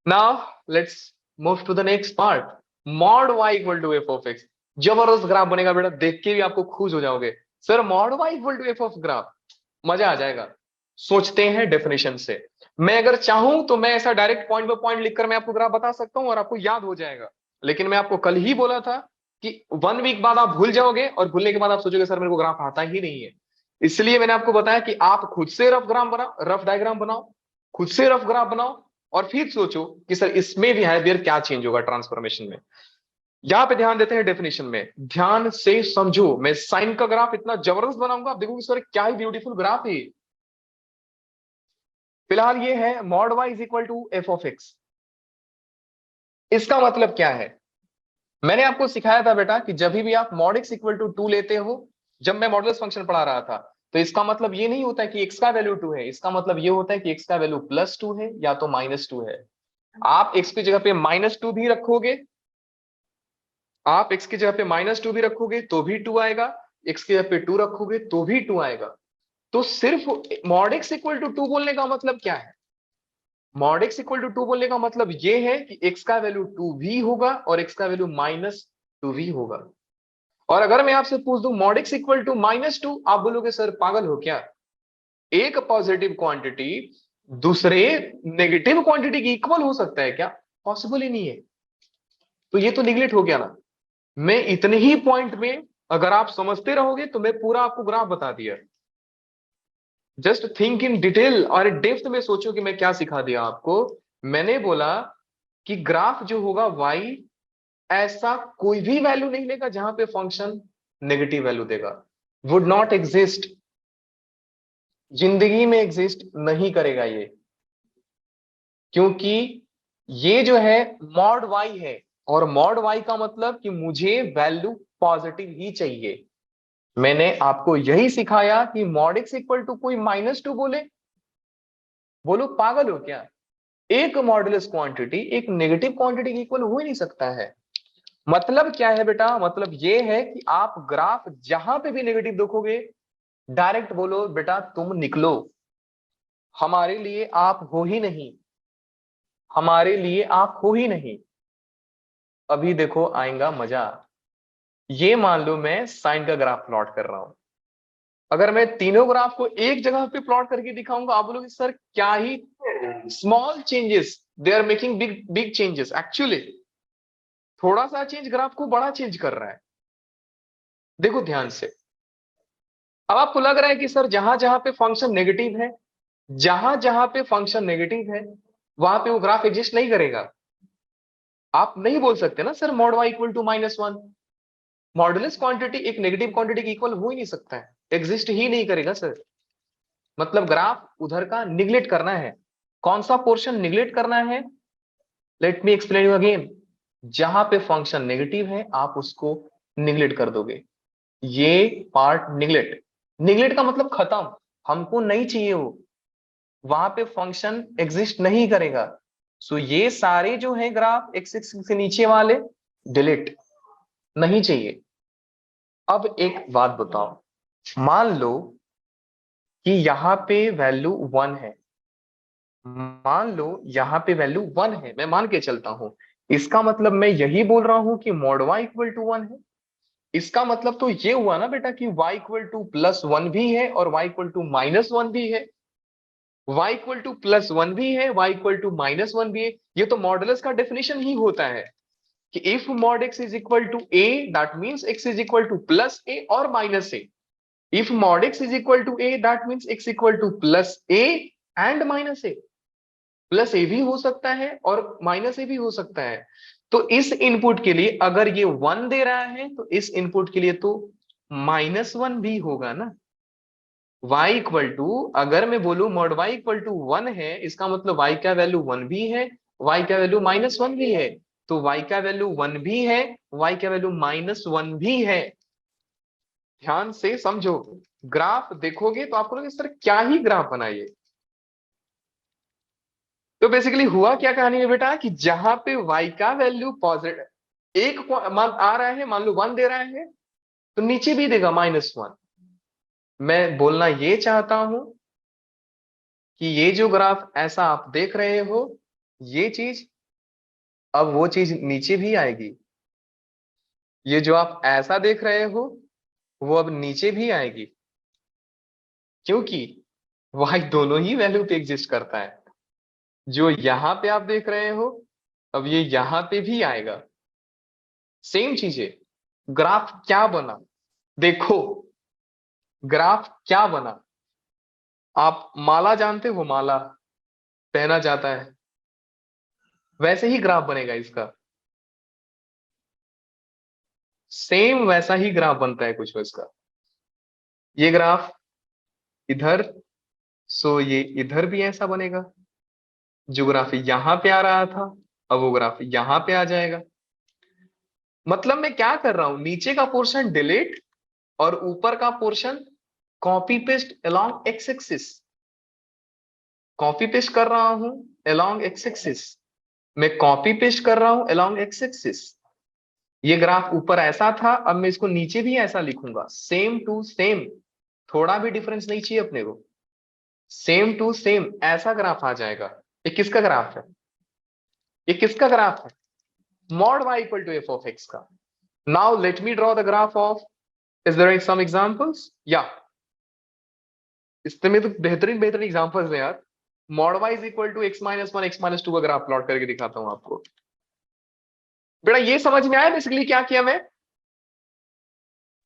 Now let's move to the next part. Mod y equal to F of x, जबरदस्त ग्राफ बनेगा बेटा, देख के भी आपको खुश हो जाओगे। Sir mod y equal to F of graph, मजा आ जाएगा। सोचते हैं डेफिनेशन से। मैं अगर चाहूं तो मैं ऐसा डायरेक्ट पॉइंट बाय पॉइंट लिखकर मैं आपको ग्राफ बता सकता हूं और आपको याद हो जाएगा। लेकिन मैं आपको कल ही बोला था कि 1 वीक बाद आप भूल जाओगे और भूलने के बाद आप सोचोगे सर मेरे को ग्राफ आता ही नहीं है। इसलिए मैंने आपको बताया कि आप खुद से रफ डायग्राम बनाओ, खुद से रफ ग्राफ बनाओ, और फिर सोचो कि सर इसमें बिहेवियर क्या चेंज होगा ट्रांसफॉर्मेशन में। यहां पे ध्यान देते हैं डेफिनेशन में, ध्यान से समझो। मैं साइन का ग्राफ इतना जबरदस्त बनाऊंगा, आप देखोगे सर क्या ही ब्यूटीफुल ग्राफ है। फिलहाल ये है mod y is equal to F of x. इसका मतलब क्या है? मैंने आपको सिखाया था बेटा कि जब भी आप मॉड x इक्वल टू 2 लेते हो, जब मैं मॉडुलस फंक्शन पढ़ा रहा था, तो इसका मतलब ये नहीं होता है कि x का वैल्यू 2 है, इसका मतलब ये होता है कि x का वैल्यू +2 है या तो -2 है। आप x की जगह पे -2 भी रखोगे, आप x की जगह पे -2 भी रखोगे तो भी 2 आएगा, x की जगह पे 2 रखोगे तो भी 2 आएगा। तो सिर्फ मॉड x इक्वल टू 2 बोलने का मतलब क्या है? मॉड x इक्वल टू 2 बोलने का मतलब ये है कि x का वैल्यू 2 भी होगा और x का वैल्यू -2 भी होगा। और अगर मैं आपसे पूछ दूं मॉड x इक्वल टू -2, आप बोलोगे सर पागल हो क्या? एक पॉजिटिव क्वांटिटी दूसरे नेगेटिव क्वांटिटी की इक्वल हो सकता है क्या? पॉसिबल ही नहीं है। तो ये तो निगलेक्ट हो गया ना। मैं इतने ही पॉइंट में अगर आप समझते रहोगे तो मैं पूरा आपको ग्राफ बता दिया। जस्ट थिंक इन डिटेल और डेप्थ में सोचो कि मैं क्या सिखा दिया आपको। मैंने बोला कि ग्राफ जो होगा y, ऐसा कोई भी वैल्यू नहीं लेगा जहां पे फंक्शन नेगेटिव वैल्यू देगा। वुड नॉट एग्जिस्ट, जिंदगी में एग्जिस्ट नहीं करेगा ये। क्योंकि ये जो है मॉड y है, और मॉड y का मतलब कि मुझे वैल्यू पॉजिटिव ही चाहिए। मैंने आपको यही सिखाया कि मॉड x इक्वल टू कोई -2 बोले, बोलो पागल हो क्या? एक मॉडुलस क्वांटिटी एक नेगेटिव क्वांटिटी की इक्वल हो ही नहीं सकता है। मतलब क्या है बेटा? मतलब ये है कि आप ग्राफ जहां पे भी नेगेटिव देखोगे, डायरेक्ट बोलो बेटा तुम निकलो, हमारे लिए आप हो ही नहीं, हमारे लिए आप हो ही नहीं। अभी देखो आएगा मजा। ये मान लो मैं साइन का ग्राफ प्लॉट कर रहा हूं, अगर मैं तीनों ग्राफ को एक जगह पे प्लॉट करके दिखाऊंगा, आप बोलोगे सर क्या ही small changes, they are making big big changes. Actually थोड़ा सा चेंज ग्राफ को बड़ा चेंज कर रहा है। देखो ध्यान से, अब आपको लग रहा है कि सर जहां जहां पे फंक्शन नेगेटिव है, जहां जहां पे फंक्शन नेगेटिव है वहां पे वो ग्राफ एग्जिस्ट नहीं करेगा। आप नहीं बोल सकते ना sir mod y equal to -1। Modulus quantity एक नेगेटिव क्वांटिटी की इक्वल हो ही नहीं सकता है, एग्जिस्ट ही नहीं करेगा सर। मतलब ग्राफ उधर का निग्लेक्ट करना है। कौन सा पोर्शन निग्लेक्ट करना है? Let me explain you again. जहां पे फंक्शन नेगेटिव है आप उसको निग्लेक्ट कर दोगे, ये पार्ट निग्लेक्ट। निग्लेक्ट का मतलब खत्म, हमको नहीं चाहिए वो, वहां पे फंक्शन एग्जिस्ट नहीं करेगा। सो ये सारे जो है ग्राफ एक्स एक्सिस से नीचे वाले डिलीट, नहीं चाहिए। अब एक बात बताओ, मान लो कि यहां पे वैल्यू 1 है, मान लो यहां पे वैल्यू 1 है, मैं मान के चलता हूं। इसका मतलब मैं यही बोल रहा हूं कि मॉड y इक्वल टू 1 है। इसका मतलब तो ये हुआ ना बेटा कि y इक्वल टू +1 भी है और y इक्वल टू -1 भी है, y इक्वल टू +1 भी है, y इक्वल टू -1 भी है। ये तो मॉडुलस का डेफिनेशन ही होता है कि if mod x is equal to a, that means x is equal to +a और -a। If mod x is equal to a, that means x equal to +a and -a। +a भी हो सकता है और -a भी हो सकता है। तो इस इनपुट के लिए अगर ये 1 दे रहा है तो इस इनपुट के लिए तो -1 भी होगा ना। y इक्वल टू, अगर मैं बोलूं मॉड y इक्वल टू 1 है, इसका मतलब y का वैल्यू 1 भी है, y का वैल्यू -1 भी है। तो y का वैल्यू 1 भी है, y का वैल्यू -1 भी है। ध्यान से समझो, ग्राफ देखोगे तो आपको लगेगा सर क्या ही ग्राफ बनाइए। तो बेसिकली हुआ क्या कहानी में बेटा कि जहां पे y का वैल्यू पॉजिटिव एक मान आ रहा है, मान लो 1 दे रहा है, तो नीचे भी देगा -1। मैं बोलना ये चाहता हूं कि ये जो ग्राफ ऐसा आप देख रहे हो, ये चीज अब वो चीज नीचे भी आएगी। ये जो आप ऐसा देख रहे हो वो अब नीचे भी आएगी, क्योंकि y दोनों ही वैल्यू पे एग्जिस्ट करता है। जो यहां पे आप देख रहे हो अब ये यहां पे भी आएगा। सेम चीजें, ग्राफ क्या बना देखो। ग्राफ क्या बना? आप माला जानते हो, माला पहना जाता है, वैसे ही ग्राफ बनेगा इसका। सेम वैसा ही ग्राफ बनता है कुछ इसका। ये ग्राफ इधर, सो ये इधर भी ऐसा बनेगा। जो ग्राफ यहां पे आ रहा था, अब वो ग्राफ यहां पे आ जाएगा। मतलब मैं क्या कर रहा हूं, नीचे का पोर्शन डिलीट और ऊपर का portion copy paste along x axis. Copy paste कर रहा हूं अलोंग एक्स एक्सिस। मैं कॉपी पेस्ट कर रहा हूं अलोंग एक्स एक्सिस। ये ग्राफ ऊपर ऐसा था, अब मैं इसको नीचे भी ऐसा लिखूंगा, सेम टू सेम। थोड़ा भी डिफरेंस नहीं चाहिए अपने को, सेम टू सेम ऐसा ग्राफ आ जाएगा। ये किसका ग्राफ है? ये किसका ग्राफ है? mod y equal to F of x का। Now let me draw the graph of, is there some examples? या इसमें तो बेहतरीन बेहतरीन एग्जांपल्स है यार। mod y is equal to x minus one x minus two का ग्राफ प्लॉट करके दिखाता हूं आपको। बेटा ये समझ में आया बेसिकली क्या किया मैं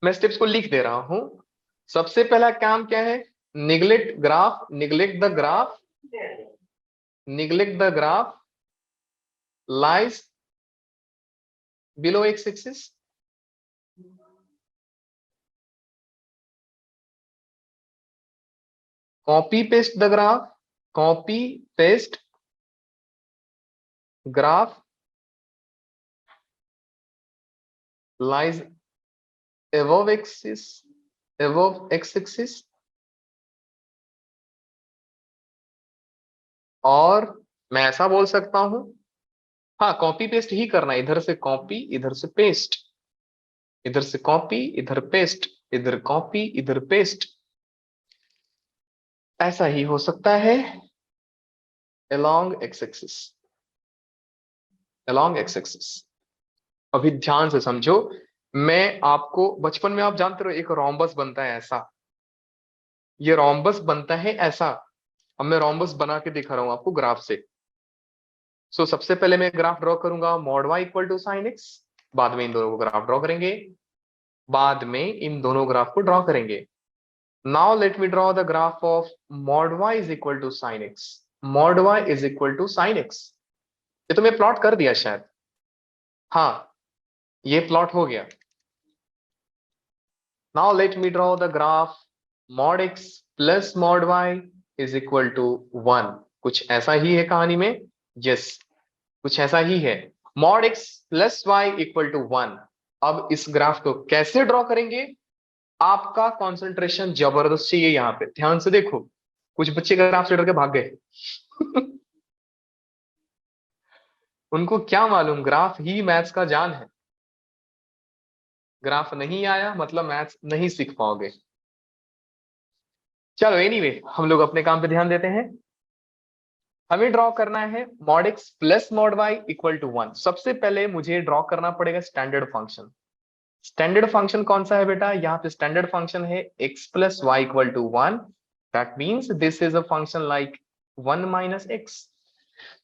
स्टेप्स को लिख दे रहा हूं। सबसे पहला काम क्या है? Neglect graph, neglect the graph, neglect the graph lies below x axis. Copy paste the graph, copy paste graph lies above axis, above x axis। और मैं ऐसा बोल सकता हूं, हाँ कॉपी पेस्ट ही करना है, इधर से कॉपी इधर से पेस्ट, इधर से कॉपी इधर पेस्ट, इधर कॉपी इधर पेस्ट। ऐसा ही हो सकता है along x axis, along x axis। अभी ध्यान से समझो, मैं आपको बचपन में आप जानते रहो एक रोम्बस बनता है ऐसा, ये रोम्बस बनता है ऐसा। अब मैं रोम्बस बना के दिखा रहा हूं आपको ग्राफ से। सबसे पहले मैं ग्राफ ड्रॉ करूंगा mod y equal to sine x, बाद में इन दोनों को ग्राफ ड्रॉ करेंगे, बाद में इन दोनों ग्राफ को ड्रॉ करेंगे। Now let me draw the graph of mod y is equal to sine x, mod y is equal to sine x. ये तो मैं प्लॉट कर दिया शायद, हाँ ये प्लॉट हो गया। Now let me draw the graph mod x plus mod y is equal to 1। कुछ ऐसा ही है कहानी में, यस कुछ ऐसा ही है। mod x plus y equal to 1। अब इस ग्राफ को कैसे ड्रॉ करेंगे? आपका कंसंट्रेशन जबरदस्त चाहिए यहां पे, ध्यान से देखो। कुछ बच्चे ग्राफ से डर के भाग गए उनको क्या मालूम ग्राफ ही मैथ्स का जान है। ग्राफ नहीं आया मतलब मैथ्स नहीं सीख पाओगे। चलो एनीवे, हम लोग अपने काम पे ध्यान देते हैं। हमें ड्रॉ करना है mod x plus mod y equal to 1। सबसे पहले मुझे ड्रॉ करना पड़ेगा स्टैंडर्ड फंक्शन। स्टैंडर्ड फंक्शन कौन सा है बेटा? यहाँ पे स्टैंडर्ड फंक्शन है x plus y equal to 1। That means this is a function like 1 minus x.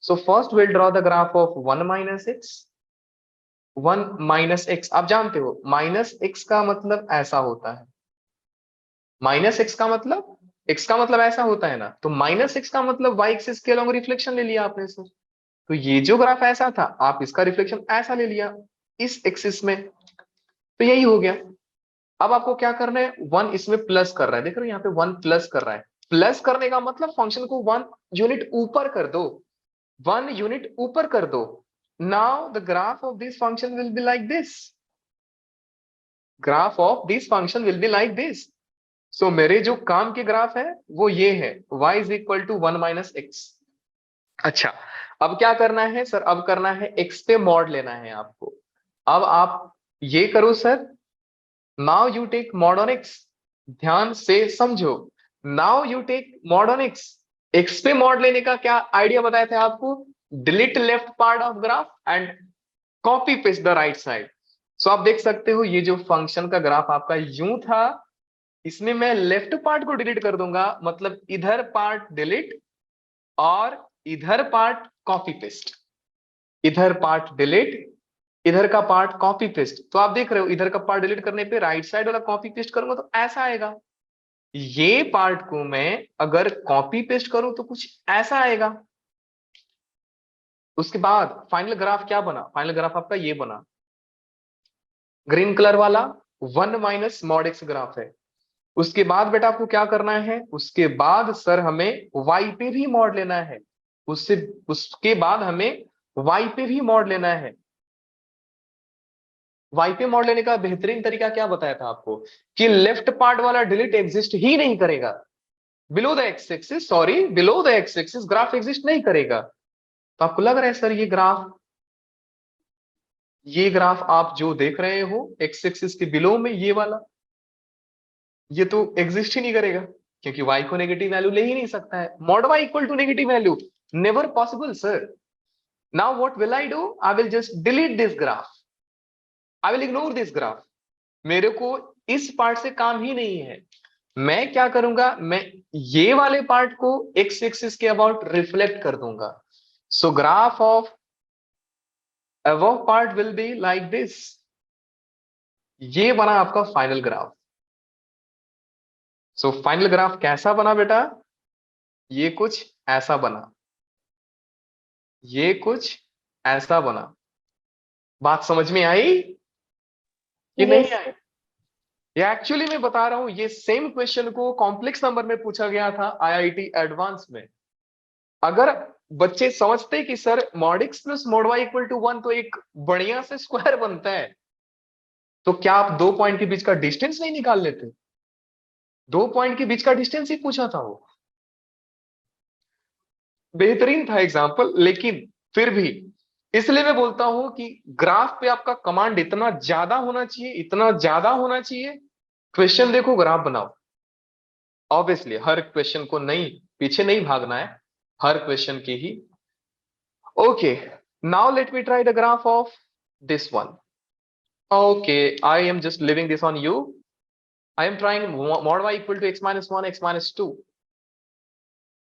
So first will draw the graph of 1 minus x. 1 minus x, आप जानते हो माइनस एक्स का मतलब ऐसा होता है, माइनस एक्स का मतलब, एक्स का मतलब ऐसा होता है ना, तो माइनस एक्स का मतलब वाई एक्सिस के अलॉन्ग रिफ्लेक्शन ले लिया आपने सर। तो ये जो ग्राफ ऐसा था, आप इसका रिफ्लेक्शन ऐसा ले लिया इस एक्सिस में, तो यही हो गया। अब आपको क्या करना है, 1 इसमें प्लस कर रहा है, देख रहे हो यहाँ पे 1 प्लस कर रहा है। प्लस करने का मतलब फंक्शन को 1 यूनिट ऊपर कर दो, 1 यूनिट ऊपर कर दो। Now the graph of this function will be like this, graph of this function will be like this. So मेरे जो काम के ग्राफ है वो ये है, y is equal to 1 minus x. अच्छा, अब क्या करना है सर? अब करना है x पे मॉड लेना है आपको। अब आप ये करो sir, now you take mod on x। ध्यान से समझो, now you take mod on x। x पे मॉड लेने का क्या आइडिया बताया था आपको? Delete left part of graph and copy paste the right side. So आप देख सकते हो ये जो फंक्शन का ग्राफ आपका यूं था, इसमें मैं लेफ्ट पार्ट को डिलीट कर दूंगा, मतलब इधर पार्ट डिलीट और इधर पार्ट कॉपी पेस्ट, इधर पार्ट डिलीट इधर का पार्ट कॉपी पेस्ट। तो आप देख रहे हो इधर का पार्ट डिलीट करने पे राइट साइड वाला कॉपी पेस्ट करूंगा तो ऐसा आएगा। ये पार्ट को मैं अगर कॉपी पेस्ट करूं तो कुछ ऐसा आएगा। उसके बाद फाइनल ग्राफ क्या बना, फाइनल ग्राफ आपका ये बना, ग्रीन कलर वाला 1 - mod x ग्राफ है। उसके बाद बेटा आपको क्या करना है, उसके बाद सर हमें y पे भी मॉड लेना है। उससे उसके बाद हमें y पे भी मॉड लेना है। y पे मॉड लेने का बेहतरीन तरीका क्या बताया था आपको, कि लेफ्ट पार्ट वाला डिलीट एग्जिस्ट ही नहीं करेगा। Below the x axis, sorry below the x axis graph exist नहीं करेगा। तो आपको लग रहा है सर ये ग्राफ आप जो देख रहे हो एक्स एक्सिस के बिलो में, ये वाला ये तो एग्जिस्ट ही नहीं करेगा, क्योंकि y को नेगेटिव वैल्यू ले ही नहीं सकता है। Mod y equal to negative value, never possible sir. Now what will I do, I will just delete this graph, I will ignore this graph. मेरे को इस पार्ट से काम ही नहीं है। मैं क्या करूंगा, मैं ये वाले पार्ट को एक्स एक्सिस के अबाउट रिफ्लेक्ट कर दूंगा। सो graph of above part will be like this। ये बना आपका final graph. So final graph कैसा बना बेटा, ये कुछ ऐसा बना, ये कुछ ऐसा बना। बात समझ में आई कि नहीं यस आई? ये एक्चुअली मैं बता रहा हूं, ये सेम क्वेश्चन को कॉम्प्लेक्स नंबर में पूछा गया था आईआईटी एडवांस में। अगर बच्चे समझते कि sir mod x plus mod y equal to 1 तो एक बढ़िया से स्क्वायर बनता है, तो क्या आप 2 पॉइंट के बीच का डिस्टेंस नहीं निकाल लेते? 2 पॉइंट के बीच का डिस्टेंस ही पूछा था वो। बेहतरीन था एग्जाम्पल, लेकिन फिर भी इसलिए मैं बोलता हूं कि ग्राफ पे आपका कमांड इतना ज्यादा होना चाहिए, इतना ज्यादा होना चाहिए। क्वेश्चन देखो, ग्राफ बनाओ। ऑब्वियसली हर क्वेश्चन को नहीं, पीछे नहीं भागना है, हर क्वेश्चन के ही। Okay, now let me try the graph of this one. Okay, I am just leaving this on you. I am trying mod y equal to x-1 x-2।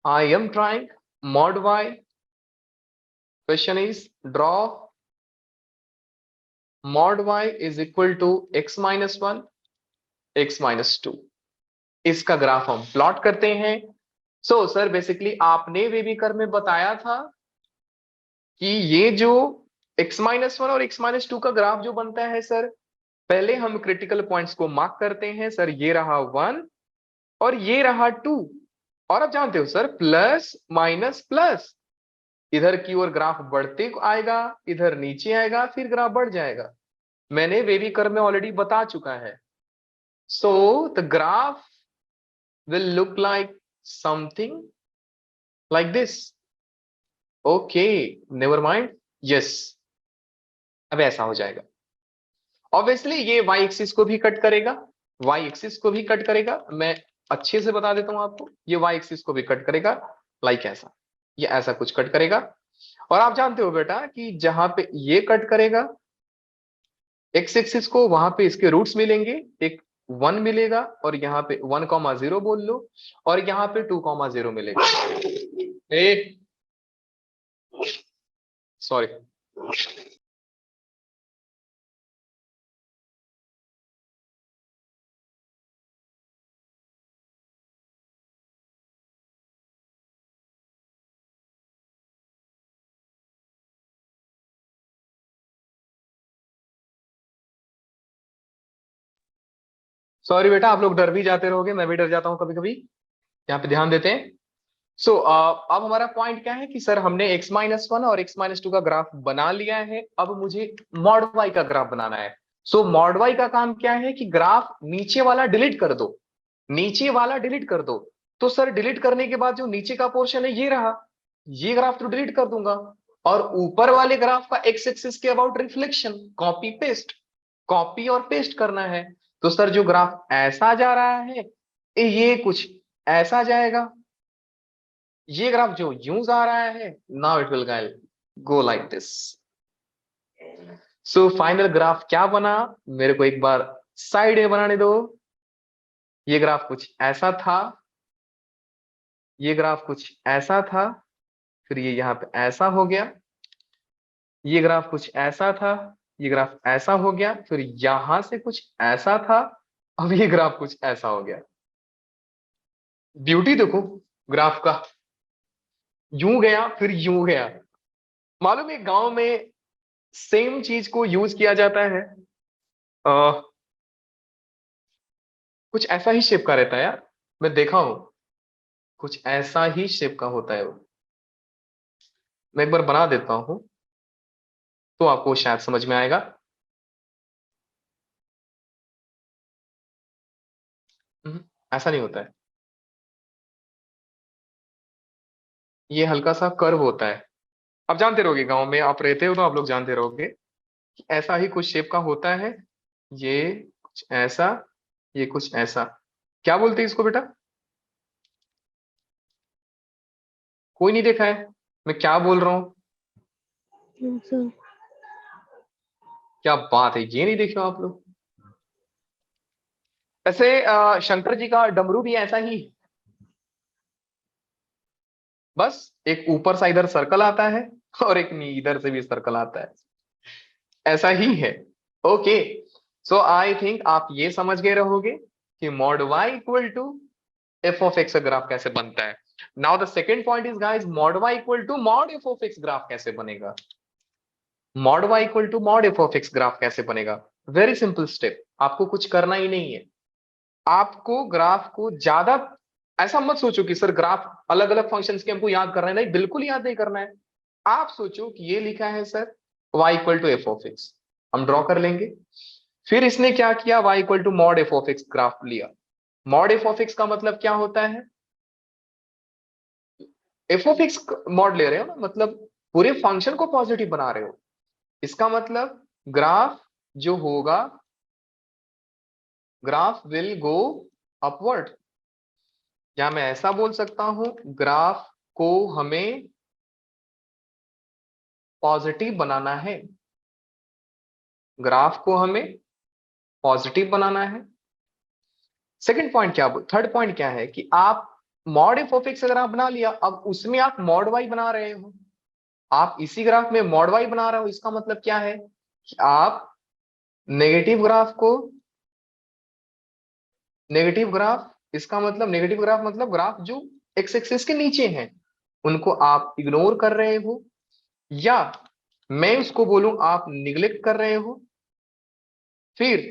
I am trying mod y। Question is draw mod y is equal to x-1 x-2। इसका ग्राफ हम प्लॉट करते हैं। सो सर बेसिकली आपने वेबिकर में बताया था कि ये जो x-1 और x-2 का ग्राफ जो बनता है सर, पहले हम क्रिटिकल पॉइंट्स को मार्क करते हैं। सर ये रहा 1 और ये रहा 2। और आप जानते हो सर प्लस माइनस प्लस, इधर की ओर ग्राफ बढ़ते आएगा, इधर नीचे आएगा, फिर ग्राफ बढ़ जाएगा। मैंने वेबिकर में ऑलरेडी बता चुका है। सो the graph will look like something like this। okay, never mind। yes, अब ऐसा हो जाएगा। ऑब्वियसली ये y एक्सिस को भी कट करेगा, y एक्सिस को भी कट करेगा। मैं अच्छे से बता देता हूं आपको, ये y एक्सिस को भी कट करेगा, लाइक ऐसा, ये ऐसा कुछ कट करेगा। और आप जानते हो बेटा कि जहां पे ये कट करेगा x एक्सिस को, वहां पे इसके रूट्स मिलेंगे। एक 1 मिलेगा और यहाँ पे 1,0 बोल लो, और यहाँ पे 2,0 मिलेगा। सॉरी, सॉरी बेटा, आप लोग डर भी जाते रहोगे, मैं भी डर जाता हूं कभी कभी। यहाँ पे ध्यान देते हैं। सो अब हमारा पॉइंट क्या है कि सर हमने x-1 और x-2 का ग्राफ बना लिया है। अब मुझे मॉड y का ग्राफ बनाना है। सो मॉड y का काम क्या है कि ग्राफ नीचे वाला डिलीट कर दो, नीचे वाला डिलीट कर दो। तो सर डिलीट करने के बाद जो नीचे का पोर्शन है ये रहा, ये ग्राफ तो डिलीट कर दूंगा। और ऊपर वाले ग्राफ का एक्स एक्सिस के about reflection, copy paste, copy और पेस्ट करना है। तो सर जो ग्राफ ऐसा जा रहा है, ये कुछ ऐसा जाएगा। ये ग्राफ जो यूं जा रहा है, now it will go like this. So final graph क्या बना, मेरे को एक बार साइड ए बनाने दो। ये ग्राफ कुछ ऐसा था, ये ग्राफ कुछ ऐसा था, फिर ये यहाँ पे ऐसा हो गया। ये ग्राफ कुछ ऐसा था, ये ग्राफ ऐसा हो गया, फिर यहां से कुछ ऐसा था, अब ये ग्राफ कुछ ऐसा हो गया। ब्यूटी देखो ग्राफ का, यूं गया फिर यूं गया। मालूम है गांव में सेम चीज को यूज किया जाता है, अ, कुछ ऐसा ही शेप का रहता है यार, मैं देखा हूं, कुछ ऐसा ही शेप का होता है वो। मैं एक बार बना देता हूं तो आपको शायद समझ में आएगा। ऐसा नहीं होता है, ये हल्का सा कर्व होता है। आप जानते रहोगे, गांव में आप रहते हो तो आप लोग जानते रहोगे कि ऐसा ही कुछ शेप का होता है। ये कुछ ऐसा, ये कुछ ऐसा। क्या बोलते हैं इसको बेटा? कोई नहीं देखा है मैं क्या बोल रहा हूं? सर। क्या बात है, ये नहीं देखे हो आप लोग? ऐसे शंकर जी का डमरू भी ऐसा ही है। बस एक ऊपर सा इधर सर्कल आता है और एक इधर से भी सर्कल आता है, ऐसा ही है। ओके, सो आई थिंक आप ये समझ गए रहोगे कि mod y equal to F of x का ग्राफ कैसे बनता है। Now the second point is guys, mod y equal to mod f of x graph कैसे बनेगा। Mod y equal to mod f of x graph कैसे बनेगा? वेरी सिंपल स्टेप, आपको कुछ करना ही नहीं है। आपको ग्राफ को ज्यादा ऐसा मत सोचो कि सर ग्राफ अलग अलग फंक्शंस के हमको याद करना है, नहीं बिल्कुल याद नहीं करना है। आप सोचो कि ये लिखा है sir y equal to F of x, हम ड्रॉ कर लेंगे। फिर इसने क्या किया, y equal to mod f of x graph लिया। मॉड एफ ऑफ एक्स का मतलब क्या होता है? एफ ऑफ एक्स मॉड ले रहे हो ना, मतलब पूरे फंक्शन को पॉजिटिव बना रहे हो। इसका मतलब ग्राफ जो होगा, ग्राफ विल गो अपवर्ड। या मैं ऐसा बोल सकता हूं, ग्राफ को हमें पॉजिटिव बनाना है, ग्राफ को हमें पॉजिटिव बनाना है। सेकंड पॉइंट क्या, थर्ड पॉइंट क्या है कि आप मॉड एफ ऑफ एक्स अगर आप बना लिया, अब उसमें आप मॉड वाई बना रहे हो, आप इसी ग्राफ में मॉड वाई बना रहे हो। इसका मतलब क्या है कि आप नेगेटिव ग्राफ को, नेगेटिव ग्राफ, इसका मतलब नेगेटिव ग्राफ मतलब ग्राफ जो एक्स एक्सिस के नीचे हैं उनको आप इग्नोर कर रहे हो, या मैं उसको बोलूं आप निग्लेक्ट कर रहे हो। फिर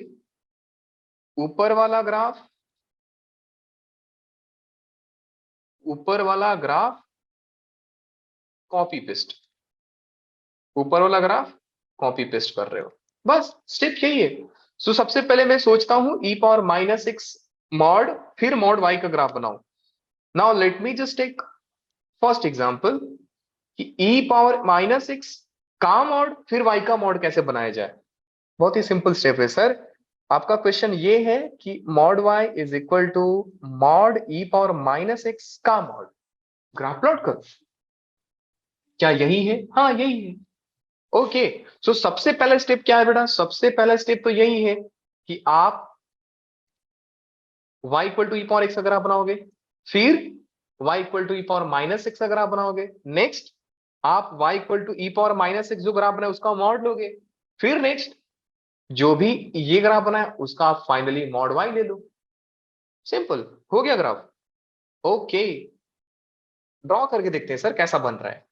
ऊपर वाला ग्राफ, ऊपर वाला ग्राफ कॉपी पेस्ट, ऊपर वाला ग्राफ कॉपी पेस्ट कर रहे हो, बस स्टेप यही है। सो सबसे पहले मैं सोचता हूं e power minus x mod, फिर मॉड वाई का ग्राफ बनाऊं। Now let me just take first example कि ई पावर माइनस एक्स का मॉड फिर वाई का मॉड कैसे बनाया जाए। बहुत ही सिंपल स्टेप है सर। आपका क्वेश्चन ये है कि mod y is equal to mod e power minus x का मॉड, ग्राफ प्लॉट कर। क्या यही है? हाँ यही है। ओके, सो सबसे पहला स्टेप क्या है बेटा? सबसे पहला स्टेप तो यही है कि आप y equal to e power x अगर आप बनाओगे, फिर y equal to e power minus x अगर आप बनाओगे, नेक्स्ट आप y equal to e power minus x जो ग्राफ बनाए उसका मॉड लोगे, फिर नेक्स्ट जो भी ये ग्राफ बनाए उसका आप फाइनली मॉड y ले लो। सिंपल, हो गया ग्राफ। ओके, ड्रॉ करके देखते हैं सर कैसा बन रहा है।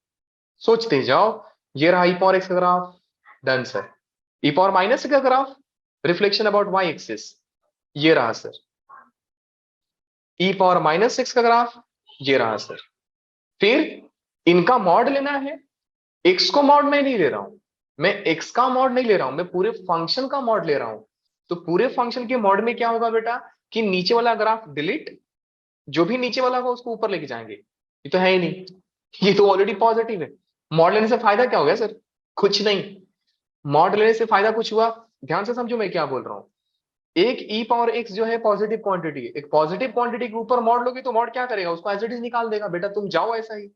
सोचते जाओ, ये रहा ई पावर एक्स का graph, done sir. E power minus का graph, reflection about y axis, ये रहा sir. E power minus six का ग्राफ, ये रहा सर। फिर इनका मॉड लेना है। एक्स को मॉड में नहीं ले रहा हूं, मैं एक्स का मॉड नहीं ले रहा हूं, मैं पूरे फंक्शन का मॉड ले रहा हूं। तो पूरे फंक्शन के मॉड में क्या होगा बेटा कि नीचे वाला ग्राफ डिलीट, जो भी नीचे वाला होगा उसको ऊपर लेके जाएंगे। ये तो है ही नहीं, ये तो ऑलरेडी पॉजिटिव है। मॉड लेने से फायदा क्या हो गया सर? कुछ नहीं। मॉड लेने से फायदा कुछ हुआ? ध्यान से समझो मैं क्या बोल रहा हूं। एक ई पावर एक्स जो है पॉजिटिव क्वांटिटी है, एक पॉजिटिव क्वांटिटी के ऊपर मॉड लोगे तो मॉड क्या करेगा, उसको एज इट इज निकाल देगा। बेटा तुम जाओ ऐसा ही।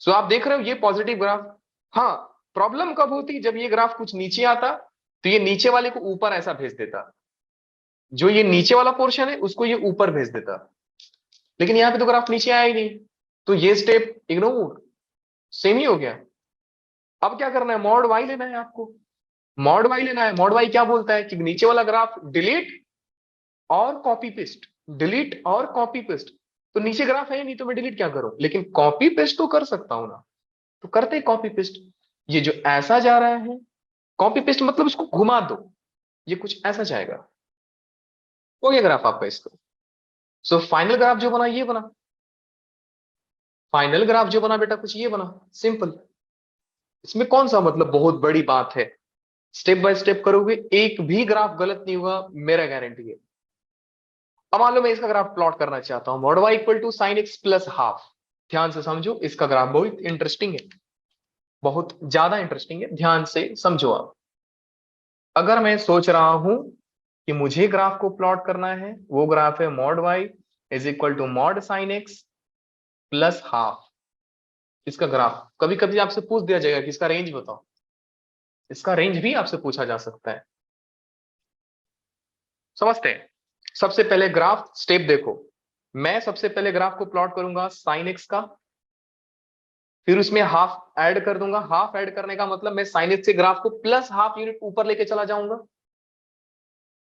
सो आप देख रहे हो ये पॉजिटिव ग्राफ। हाँ, प्रॉब्लम कब होती, जब ये ग्राफ कुछ नीचे आता तो ये नीचे वाले को ऊपर ऐसा भेज देता, जो ये नीचे वाला पोर्शन है उसको ये ऊपर भेज देता। लेकिन यहाँ पे तो ग्राफ नीचे आया ही नहीं, तो ये स्टेप इग्नोर, सेम ही हो गया। अब क्या करना है, मॉड वाई लेना है आपको। मॉड वाई लेना है। मॉड वाई क्या बोलता है कि नीचे वाला ग्राफ डिलीट और कॉपी पेस्ट, डिलीट और कॉपी पेस्ट। तो नीचे ग्राफ है नहीं तो मैं डिलीट क्या करूं, लेकिन कॉपी पेस्ट तो कर सकता हूं ना। तो करते कॉपी पेस्ट। ये जो ऐसा जा रहा है, कॉपी पेस्ट मतलब इसको घुमा दो, ये कुछ ऐसा जाएगा। हो गया ग्राफ आपका इसका। सो फाइनल ग्राफ जो बना ये बना, फाइनल ग्राफ जो बना बेटा कुछ ये बना, सिंपल। इसमें कौन सा मतलब बहुत बड़ी बात है, स्टेप बाय स्टेप करोगे एक भी ग्राफ गलत नहीं होगा, मेरा गारंटी है। अब मान लो मैं इसका ग्राफ प्लॉट करना चाहता हूं, mod y equal to sine x plus half. ध्यान से समझो, इसका ग्राफ बहुत इंटरेस्टिंग है, बहुत ज्यादा इंटरेस्टिंग है, ध्यान से समझो आप। अगर मैं सोच रहा हूं कि मुझे ग्राफ को प्लॉट करना है, वो ग्राफ है mod y is equal to mod sine x plus half. इसका ग्राफ कभी कभी आपसे पूछ दिया जाएगा कि इसका रेंज बताओ, इसका रेंज भी आपसे पूछा जा सकता है। समझते हैं। सबसे पहले ग्राफ स्टेप देखो, मैं सबसे पहले ग्राफ को प्लॉट करूंगा साइन एक्स का, फिर उसमें हाफ ऐड कर दूंगा। हाफ ऐड करने का मतलब मैं साइन एक्स से ग्राफ को प्लस हाफ यूनिट ऊपर लेके चला जाऊंगा।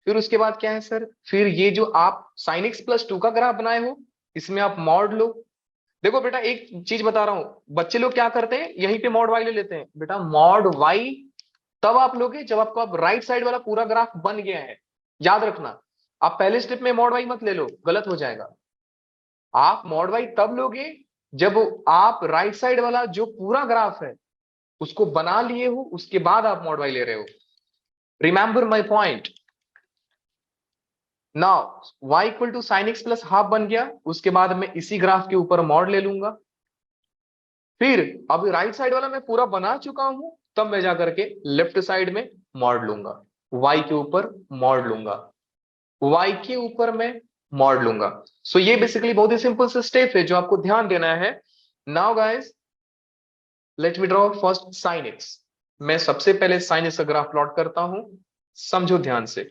फिर उसके बाद क्या है सर, फिर ये जो आप साइन एक्स प्लस 2 का ग्राफ बनाए हो, इसमें आप मॉड लो। देखो बेटा एक चीज बता रहा हूं, बच्चे लोग क्या करते हैं यहीं पे मॉड वाई ले लेते हैं। बेटा मॉड वाई तब आप लोगे जब आपको आप राइट साइड वाला पूरा ग्राफ बन गया है, याद रखना। आप पहले स्टेप में मॉड वाई मत ले लो, गलत हो जाएगा। आप मॉड वाई तब लोगे जब आप राइट साइड वाला जो पूरा ग्राफ है उसको बना लिए हो, उसके बाद आप मॉड वाई ले रहे हो। Remember my point. Now y equal to sine x plus half बन गया, उसके बाद मैं इसी ग्राफ के ऊपर मॉड ले लूंगा। फिर अब राइट साइड वाला मैं पूरा बना चुका हूं, तब मैं जाकर के लेफ्ट साइड में मॉड लूंगा, y के ऊपर मॉड लूंगा, y के ऊपर मैं मॉड लूंगा। सो ये बेसिकली बहुत ही सिंपल से स्टेप है जो आपको ध्यान देना है। Now guys let me draw first sine x. मैं सबसे पहले साइन एक्स का ग्राफ प्लॉट करता हूं, समझो ध्यान से।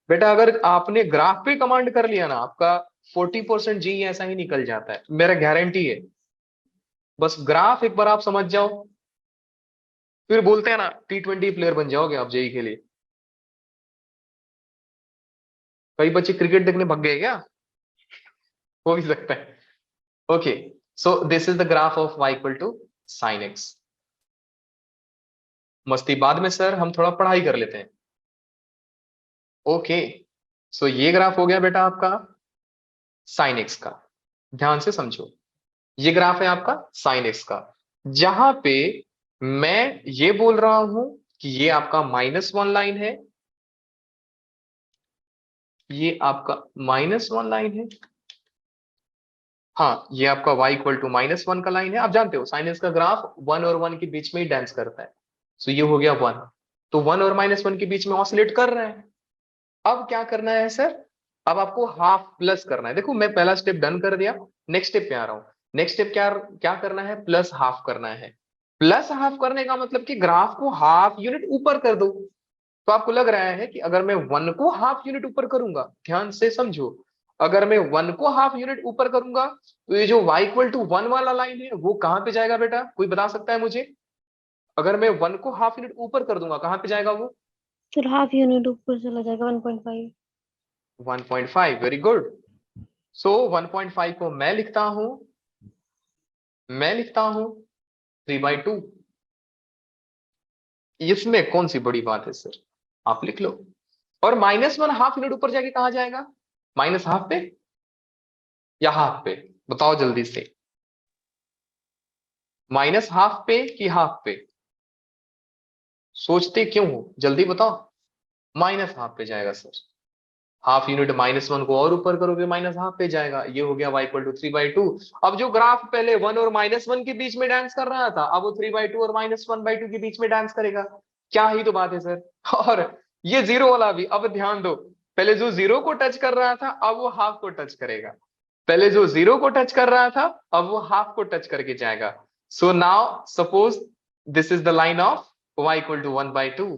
बेटा अगर आपने ग्राफ पे कमांड कर लिया ना, आपका 40% जी ऐसा ही निकल जाता है, मेरा गारंटी है। बस ग्राफ एक बार आप समझ जाओ, फिर बोलते हैं ना T20 प्लेयर बन जाओगे आप जेई के लिए। कई बच्चे क्रिकेट देखने भाग गए क्या, हो भी सकता है। Okay, so this is the graph of y equal to sine x. मस्ती बाद में सर, हम थोड़ा पढ़ाई कर लेते हैं। ओके, सो ये ग्राफ हो गया बेटा आपका साइन एक्स का। ध्यान से समझो, ये ग्राफ है आपका साइन एक्स का, जहां पे मैं ये बोल रहा हूं कि ये आपका -1 लाइन है, ये आपका -1 लाइन है। हाँ, ये आपका y इक्वल टू -1 का लाइन है। आप जानते हो साइन एक्स का ग्राफ 1 और 1 के बीच में ही डांस करता है। सो ये हो गया 1, तो 1 और -1 के बीच में ऑसिलेट कर रहा है। अब क्या करना है सर, अब आपको हाफ प्लस करना है। देखो मैं पहला स्टेप डन कर दिया, नेक्स्ट स्टेप पे आ रहा हूं। नेक्स्ट स्टेप क्या क्या करना है, प्लस हाफ करना है। प्लस हाफ करने का मतलब कि ग्राफ को हाफ यूनिट ऊपर कर दो। तो आपको लग रहा है कि अगर मैं 1 को हाफ यूनिट ऊपर करूंगा, ध्यान से समझो, अगर मैं 1 को हाफ यूनिट ऊपर करूंगा तो ये जो y इक्वल टू 1 वाला लाइन है वो कहां पे जाएगा बेटा, कोई बता सकता है मुझे। अगर मैं 1 को हाफ यूनिट ऊपर कर दूंगा कहां पे जाएगा वो, फिर हाफ यूनिट ऊपर चला जाएगा 1.5। 1.5। Very good. सो 1.5 को मैं लिखता हूं, मैं लिखता हूं 3/2। इसमें कौन सी बड़ी बात है सर, आप लिख लो। और -1 हाफ यूनिट ऊपर जाके कहां जाएगा, माइनस हाफ पे या हाफ पे, बताओ जल्दी से। माइनस हाफ पे कि हाफ पे, सोचते क्यों हो, जल्दी बताओ। माइनस हाफ पे जाएगा सर। हाफ यूनिट -1 को और ऊपर करोगे माइनस हाफ पे जाएगा। ये हो गया y इक्वल टू 3/2। अब जो ग्राफ पहले 1 और -1 के बीच में डांस कर रहा था, अब वो 3/2 और -1/2 के बीच में डांस करेगा। क्या ही तो बात है सर। और ये जीरो वाला भी, अब ध्यान दो, पहले जो जीरो को टच कर रहा था अब वो हाफ को टच करेगा। पहले जो जीरो को टच कर रहा था अब वो हाफ को टच करके जाएगा। So now suppose this is the line of y equal to 1/2।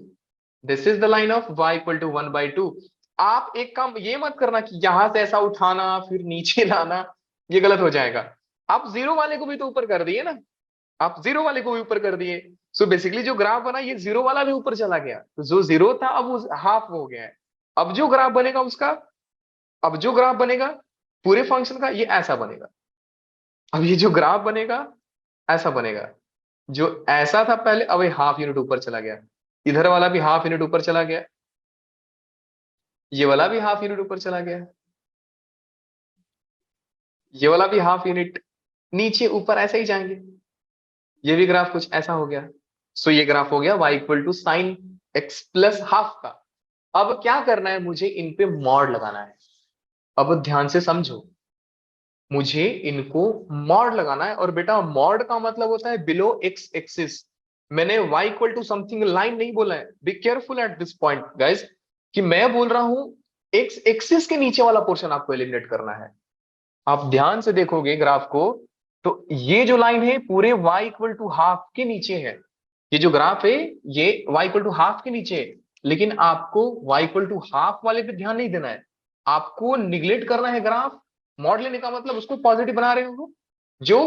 This is the line of y equal to 1/2। आप एक काम ये मत करना कि यहां से ऐसा उठाना फिर नीचे लाना, ये गलत हो जाएगा। आप जीरो वाले को भी तो ऊपर कर दिए ना, आप जीरो वाले को भी ऊपर कर दिए। सो बेसिकली जो ग्राफ बना ये जीरो वाला भी ऊपर चला गया, तो जो जीरो था अब वो हाफ हो गया है। अब जो ग्राफ बनेगा उसका अब जो ग्राफ बनेगा पूरे फंक्शन का ये ऐसा बनेगा। अब ये जो ग्राफ बनेगा ऐसा बनेगा। जो ऐसा था पहले अब ये हाफ यूनिट ऊपर चला गया, इधर वाला भी हाफ यूनिट ऊपर चला गया, ये वाला भी हाफ यूनिट ऊपर चला गया, ये वाला भी हाफ यूनिट, नीचे ऊपर ऐसे ही जाएंगे। ये भी ग्राफ कुछ ऐसा हो गया। सो ये ग्राफ हो गया y equal to sine x plus half का। अब क्या करना है, मुझे इन पे मॉड लगाना है। अब ध्यान से समझो, मुझे इनको मॉड लगाना है। और बेटा मॉड का मतलब होता है बिलो एक्स एक्सिस। मैंने y equal to something line नहीं बोला है, be careful at this point guys, कि मैं बोल रहा हूं एक्स एक्सिस के नीचे वाला पोर्शन आपको एलिमिनेट करना है। आप ध्यान से देखोगे ग्राफ को, तो ये जो लाइन है पूरे y इक्वल टू हाफ के नीचे है। ये जो ग्राफ है ये y इक्वल टू हाफ के नीचे है, लेकिन आपको y इक्वल टू हाफ वाले पे ध्यान नहीं देना है, आपको निगलेक्ट करना है ग्राफ। मॉड लेने का मतलब उसको पॉजिटिव बना रहे हो जो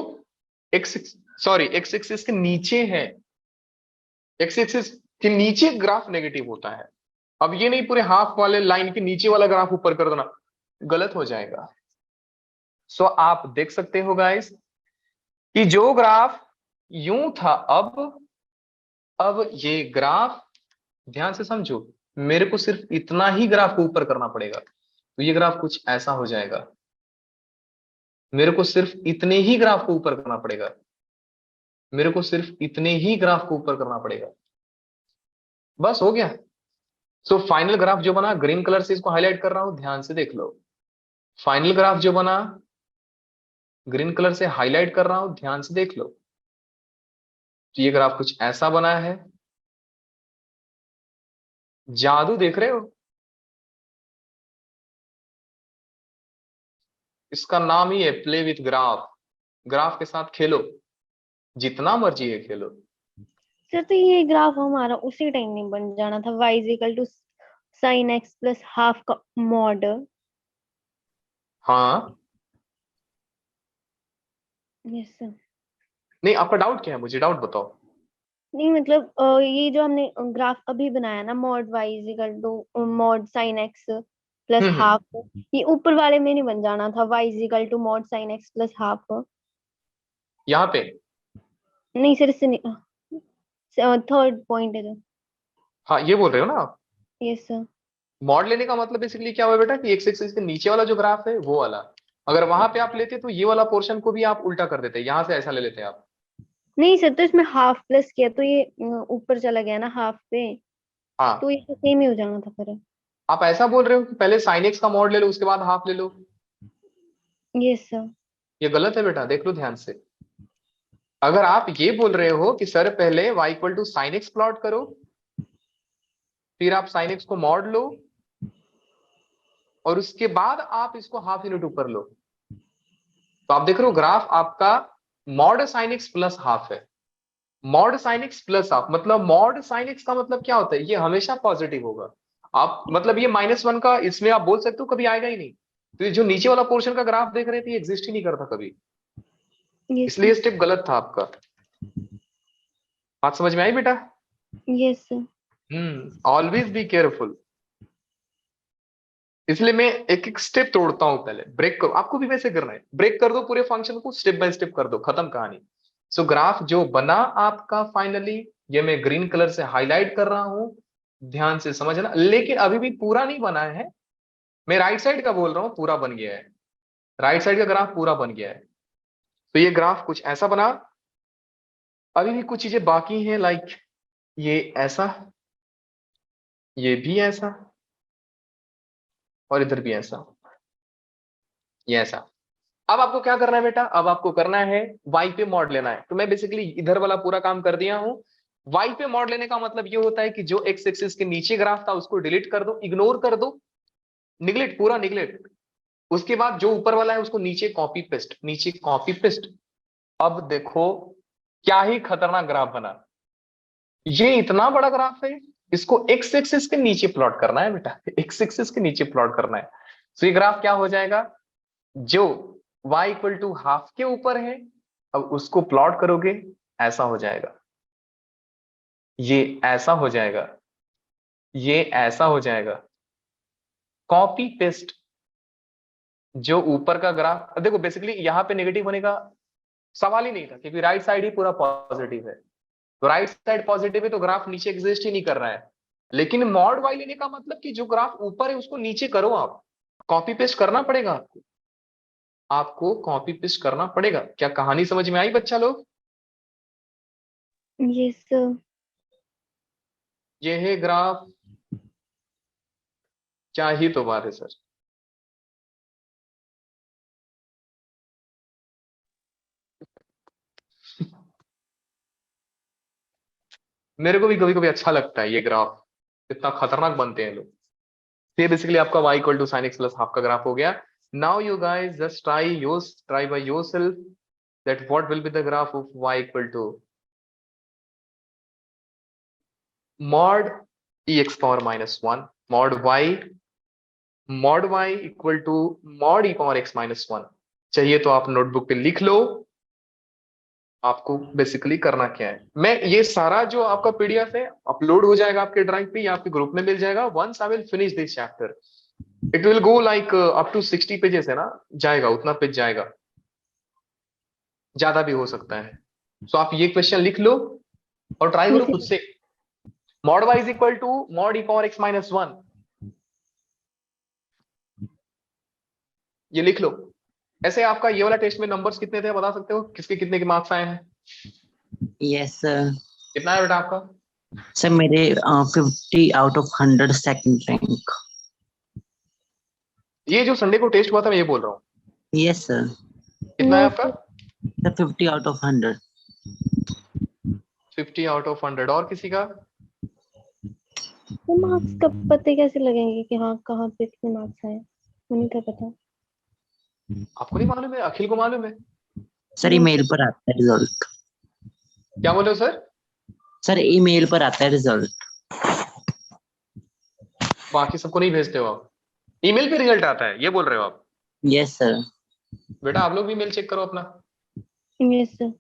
एक्स सॉरी एक्स एक्सिस के नीचे है। एक्स एक्सिस के नीचे ग्राफ नेगेटिव होता है। अब ये नहीं पूरे हाफ वाले लाइन के नीचे वाला ग्राफ ऊपर कर देना, गलत हो जाएगा। सो आप देख सकते हो गाइस कि जो ग्राफ यूं था, अब ये ग्राफ, ध्यान से समझो, मेरे को सिर्फ इतना ही ग्राफ को ऊपर करना पड़ेगा तो ये ग्राफ कुछ ऐसा हो जाएगा। मेरे को सिर्फ इतने ही ग्राफ को ऊपर करना पड़ेगा, मेरे को सिर्फ इतने ही ग्राफ को ऊपर करना पड़ेगा, बस हो गया। सो फाइनल ग्राफ जो बना, ग्रीन कलर से इसको हाईलाइट कर रहा हूं, ध्यान से देख लो। फाइनल ग्राफ जो बना ग्रीन कलर से हाईलाइट कर रहा हूं, ध्यान से देख लो। तो ये ग्राफ कुछ ऐसा बना है। जादू देख रहे हो, इसका नाम ही है प्ले विथ ग्राफ। ग्राफ के साथ खेलो, जितना मर्जी है खेलो। सर तो ये ग्राफ हमारा उसी टाइम में बन जाना था, y is equal to sine x plus half का मॉड। हाँ, यस सर। नहीं आपका डाउट क्या है, मुझे डाउट बताओ। नहीं मतलब ये जो हमने ग्राफ अभी बनाया ना, mod y is equal to mod sine x plus hmm, half, ये ऊपर वाले में नहीं बन जाना था y is equal to mod sine x plus half? यहाँ पे। नहीं सर, इससे नहीं, थर्ड पॉइंट है जो। हाँ ये बोल रहे हो ना आप। Yes sir. मॉड लेने का मतलब बेसिकली क्या हुआ बेटा कि एक्स एक्सिस के नीचे वाला जो ग्राफ है वो वाला, अगर वहां पे आप लेते तो ये वाला पोर्शन को भी आप उल्टा कर देते, यहां से ऐसा ले लेते आप। नहीं सर, तो इसमें हाफ प्लस किया तो ये ऊपर चला गया ना हाफ पे, तो हाँ, ये तो सेम ही हो जाना था फिर। आप ऐसा बोल रहे हो कि पहले साइन एक्स का मॉड ले लो उसके बाद हाफ ले लो। Yes sir. ये गलत है बेटा, देख लो ध्यान से। अगर आप ये बोल रहे हो कि सर पहले y equal to sine x plot करो, फिर आप साइन एक्स को मॉड लो, और उसके बाद आप इसको हाफ यूनिट ऊपर लो, तो आप देख रहे हो ग्राफ आपका mod sine x plus half है। Mod sine x plus half मतलब मॉड साइन एक्स का मतलब क्या होता है, ये हमेशा पॉजिटिव होगा। आप मतलब ये -1 का इसमें आप बोल सकते हो कभी आएगा ही नहीं। तो ये जो नीचे वाला पोर्शन का ग्राफ देख रहे थे ये एग्जिस्ट ही नहीं करता कभी, यस इसलिए सर। स्टेप गलत था आपका। बात समझ में आई बेटा? Yes sir. Always be careful. इसलिए मैं एक एक स्टेप तोड़ता हूं, पहले ब्रेक करो, आपको भी वैसे करना है, ब्रेक कर दो पूरे फंक्शन को, स्टेप बाय स्टेप कर दो, खत्म कहानी। सो ग्राफ जो बना आपका फाइनली, ये मैं ग्रीन कलर से हाईलाइट कर रहा हूं, ध्यान से समझना, लेकिन अभी भी पूरा नहीं बना है। मैं राइट साइड का बोल रहा हूं, पूरा बन गया है, राइट साइड का ग्राफ पूरा बन गया है। तो ये ग्राफ कुछ ऐसा बना। अभी भी कुछ चीजें बाकी हैं, लाइक ये ऐसा, ये भी ऐसा, और इधर भी ऐसा, ये ऐसा। अब आपको क्या करना है बेटा, अब आपको करना है वाई पे मॉड लेना है। तो मैं बेसिकली इधर वाला पूरा काम कर दिया हूं। वाई पे मॉड लेने का मतलब ये होता है कि जो एक्स एक्सिस के नीचे ग्राफ था उसको डिलीट कर दो, इग्नोर कर दो, निगलेक्ट, पूरा निगलेक्ट। उसके बाद जो ऊपर वाला है उसको नीचे कॉपी पेस्ट, नीचे कॉपी पेस्ट। अब देखो क्या ही खतरनाक ग्राफ बना। ये इतना बड़ा ग्राफ है, इसको एक्स एक्सिस के नीचे प्लॉट करना है बेटा, एक्स एक्सिस के नीचे प्लॉट करना है। तो ये ग्राफ क्या हो जाएगा, जो y इक्वल टू हाफ के ऊपर है, अब उसको प्लॉट करोगे ऐसा हो जाएगा, ये ऐसा हो जाएगा, ये ऐसा हो जाएगा, कॉपी पेस्ट। जो ऊपर का ग्राफ, देखो बेसिकली यहाँ पे नेगेटिव होने का सवाल ही नहीं था, क्योंकि राइट साइड ही पूरा पॉजिटिव है। तो राइट साइड पॉजिटिव है तो ग्राफ नीचे एग्जिस्ट ही नहीं कर रहा है। लेकिन मॉड वाई लेने का मतलब कि जो ग्राफ ऊपर है उसको नीचे करो, आप कॉपी पेस्ट करना पड़ेगा आपको, आपको कॉपी पेस्ट करना पड़ेगा। क्या कहानी समझ में आई बच्चा लोग? Yes sir. ये है ग्राफ, क्या ही तो बात है सर। मेरे को भी कभी कभी अच्छा लगता है ये ग्राफ, इतना खतरनाक बनते हैं लोग। ये बेसिकली आपका y equal to sine x plus half का ग्राफ हो गया। Now you guys just try by yourself that what will be the graph of y equal to mod ex power minus one, mod y equal to mod e power x minus one. चाहिए तो आप नोटबुक पे लिख लो, आपको बेसिकली करना क्या है। मैं ये सारा जो आपका पीडीएफ है अपलोड हो जाएगा आपके ड्राइव पे या आपके ग्रुप में मिल जाएगा। Once I will finish this chapter it will go like up to 60 pages है ना, जाएगा उतना पेज जाएगा, ज्यादा भी हो सकता है। सो आप ये क्वेश्चन लिख लो और ट्राई करो खुद से। Mod y is equal to mod e power x minus one, ये लिख लो। ऐसे आपका ये वाला टेस्ट में नंबर्स कितने थे बता सकते हो, किसके कितने के मार्क्स आए हैं? Yes sir. कितना है बेटा आपका? सर मेरे 50 आउट ऑफ 100 सेकंड रैंक। ये जो संडे को टेस्ट हुआ था मैं ये बोल रहा हूँ। Yes sir. कितना है आपका? Sir 50 out of 100। 50 out of 100। और किसी का? तो मार्क्स कब पते कैसे लगेंगे कि हाँ कहाँ पे कितने मार्क्स आए? उन्हें क्या पता? आपको नहीं मालूम है? अखिल को मालूम है? सर ईमेल पर आता है रिजल्ट। क्या बोले हो सर? सर ईमेल पर आता है रिजल्ट। बाकी सबको नहीं भेजते हो आप? ईमेल पे रिजल्ट आता है ये बोल रहे हो आप? Yes sir. बेटा आप लोग भी ईमेल चेक करो अपना। Yes sir.